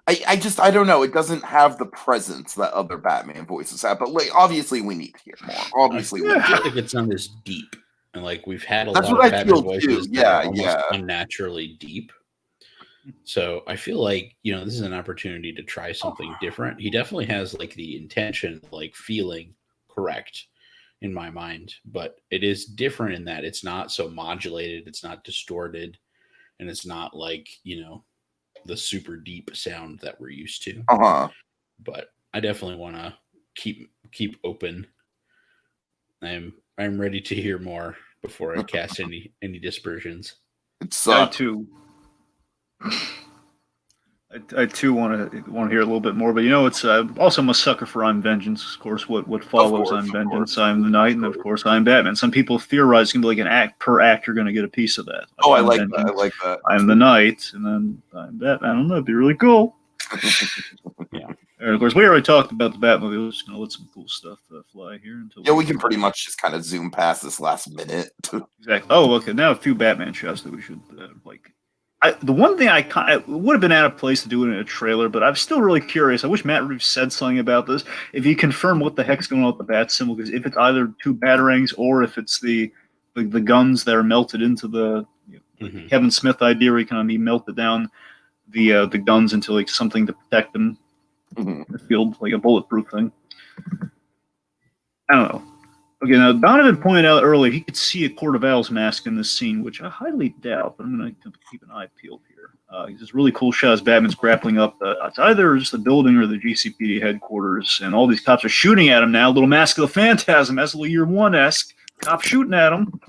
I don't know. It doesn't have the presence that other Batman voices have. But like, obviously, we need to hear more. Obviously, I feel like it's not as deep, and like we've had a That's lot what of I Batman feel voices too. that Yeah, are almost yeah. unnaturally deep. So I feel like this is an opportunity to try something different. He definitely has like the intention, like feeling correct in my mind, but it is different in that it's not so modulated, it's not distorted, and it's not like the super deep sound that we're used to. But I definitely want to keep open. I'm ready to hear more before I cast any dispersions. I too. I too want to hear a little bit more, but it's also I'm a sucker for I'm Vengeance. Of course, what follows I'm Vengeance? I'm the Knight, and of course I'm Batman. Some people theorize it's gonna be like an act per act. You're gonna get a piece of that. I like that. I like that. I'm the Knight, and then I'm Batman. I don't know. It'd be really cool. Yeah. And of course, we already talked about the Batmobile. We're just gonna let some cool stuff fly here until. We can pretty much just kind of zoom past this last minute. Exactly. Oh, okay. Now a few Batman shots that we should like. The one thing it would have been out of place to do it in a trailer, but I'm still really curious. I wish Matt Reeves said something about this. If he confirmed what the heck's going on with the bat symbol, because if it's either 2 batarangs or if it's the guns that are melted into the Kevin Smith idea, where he melted down the guns into like something to protect them in the field, like a bulletproof thing. I don't know. Okay, now Donovan pointed out earlier he could see a Court of Owls mask in this scene, which I highly doubt, but I'm going to keep an eye peeled here. It's this really cool shot as Batman's grappling up. It's either just the building or the GCPD headquarters, and all these cops are shooting at him now. Little Mask of the Phantasm, that's a little Year 1-esque. Cop shooting at him.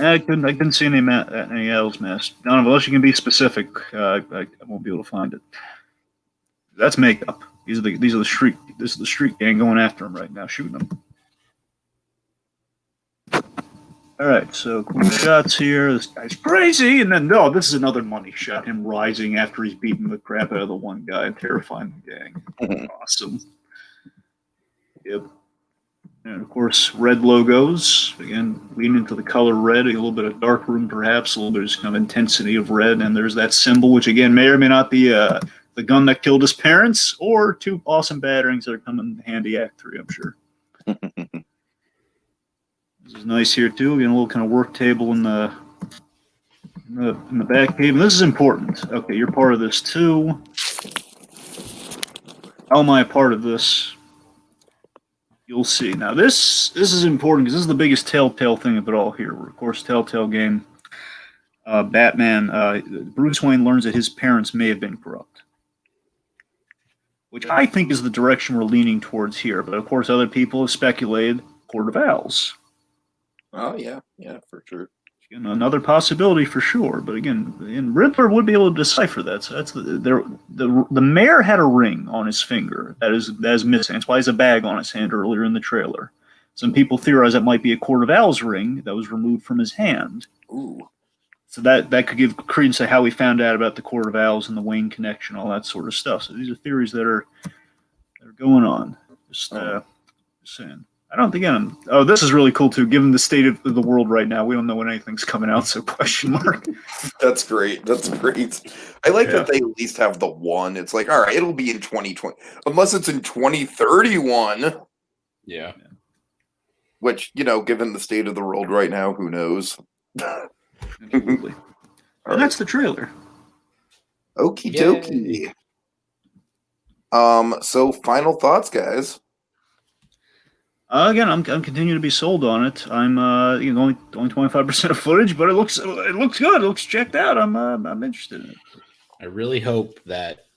I couldn't see any Owls mask. Donovan, unless you can be specific, I won't be able to find it. That's makeup. This is the street gang going after him right now, shooting him. All right, so quick shots here. This guy's crazy, and then this is another money shot. Him rising after he's beaten the crap out of the one guy and terrifying the gang. Awesome. Yep. And of course, red logos. Again, leaning into the color red, a little bit of dark room, perhaps a little bit of just kind of intensity of red. And there's that symbol, which again may or may not be the gun that killed his parents, or 2 awesome batarangs that are coming in handy Act 3, I'm sure. This is nice here too. Again, a little kind of work table in the back cave. And this is important. Okay, you're part of this too. How am I a part of this? You'll see. Now, this is important because this is the biggest Telltale thing of it all here. Of course, Telltale game. Batman, Bruce Wayne learns that his parents may have been corrupt, which I think is the direction we're leaning towards here. But of course, other people have speculated Court of Owls. Oh yeah, for sure. Another possibility for sure. But again, Riddler would be able to decipher that. So that's the mayor had a ring on his finger that is missing. That's why he has a bag on his hand earlier in the trailer. Some people theorize that might be a Court of Owls ring that was removed from his hand. Ooh. So that could give credence to how we found out about the Court of Owls and the Wayne connection, all that sort of stuff. So these are theories that are going on. Just saying. I don't think this is really cool too. Given the state of the world right now, we don't know when anything's coming out. So question mark. That's great. I like that they at least have the one. It's like, all right, it'll be in 2020, unless it's in 2031. Yeah. Which, given the state of the world right now, who knows? Absolutely. And that's the trailer. Okie dokie. So final thoughts, guys. Again, I'm continuing to be sold on it. I'm only 25% of footage, but it looks good. It looks checked out. I'm interested in it. I really hope that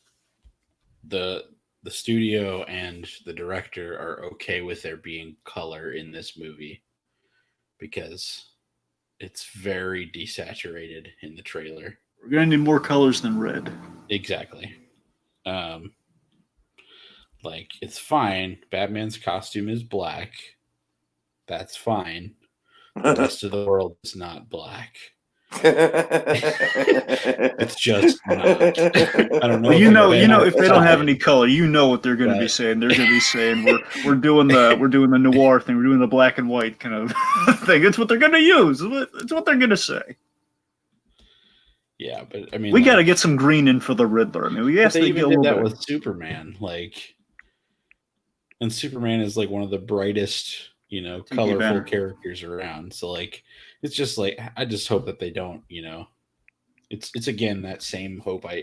the studio and the director are okay with there being color in this movie, because it's very desaturated in the trailer. We're gonna need more colors than red. Exactly. It's fine. Batman's costume is black. That's fine. The rest of the world is not black. It's just not. I don't know. If they don't have any color, what they're going to be saying. They're going to be saying we're doing the noir thing. We're doing the black and white kind of thing. It's what they're going to use. It's what they're going to say. Yeah, but I mean, we got to get some green in for the Riddler. I mean, we asked they even did that bit. with Superman, and Superman is one of the brightest, colorful characters around. So it's just I just hope that they don't, it's again that same hope I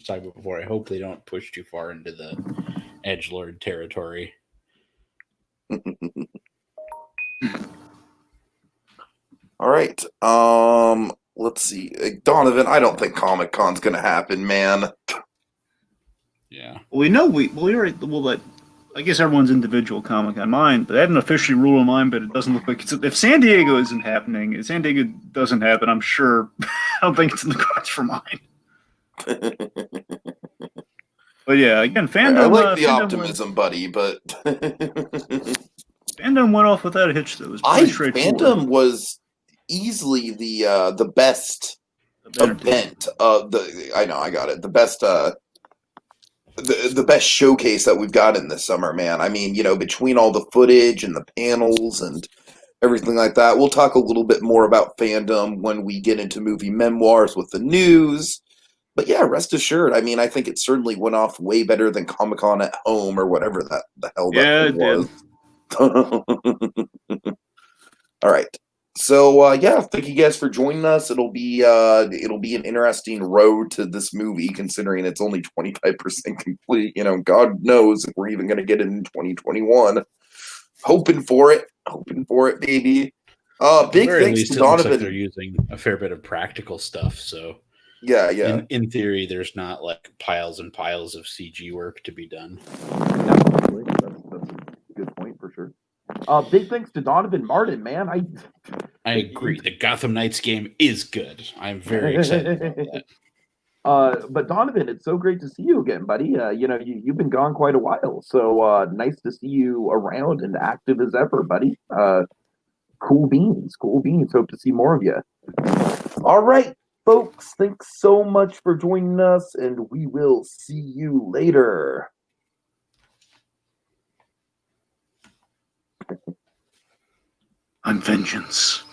talked about before. I hope they don't push too far into the edgelord territory. All right. Let's see. Donovan, I don't think Comic-Con's going to happen, man. Yeah. Well, we know I guess everyone's individual Comic-Con mine, but they haven't officially ruled on mine, but it doesn't look like it's... If San Diego isn't happening, if San Diego doesn't happen, I'm sure... I don't think it's in the cards for mine. But yeah, again, Fandome... I like the optimism, buddy, but... Fandome went off without a hitch, though. It was pretty straightforward. Fandome was easily the best event of the... I know, I got it. The best... The best showcase that we've gotten this summer, man. I mean, between all the footage and the panels and everything like that. We'll talk a little bit more about Fandome when we get into movie memoirs with the news. But yeah, rest assured, I mean, I think it certainly went off way better than Comic-Con at home or whatever the hell that was. All right. So thank you guys for joining us. It'll be an interesting road to this movie, considering it's only 25% complete. God knows if we're even going to get it in 2021. Hoping for it, baby. Big thanks to Donovan. Like they're using a fair bit of practical stuff, so yeah. In theory, there's not piles and piles of CG work to be done. Absolutely. That's a good point for sure. Big thanks to Donovan Martin, man. I agree. The Gotham Knights game is good. I'm very excited about that. But Donovan, it's so great to see you again, buddy. You've been gone quite a while, so nice to see you around and active as ever, buddy. Cool beans. Hope to see more of you. All right, folks. Thanks so much for joining us, and we will see you later. I'm vengeance.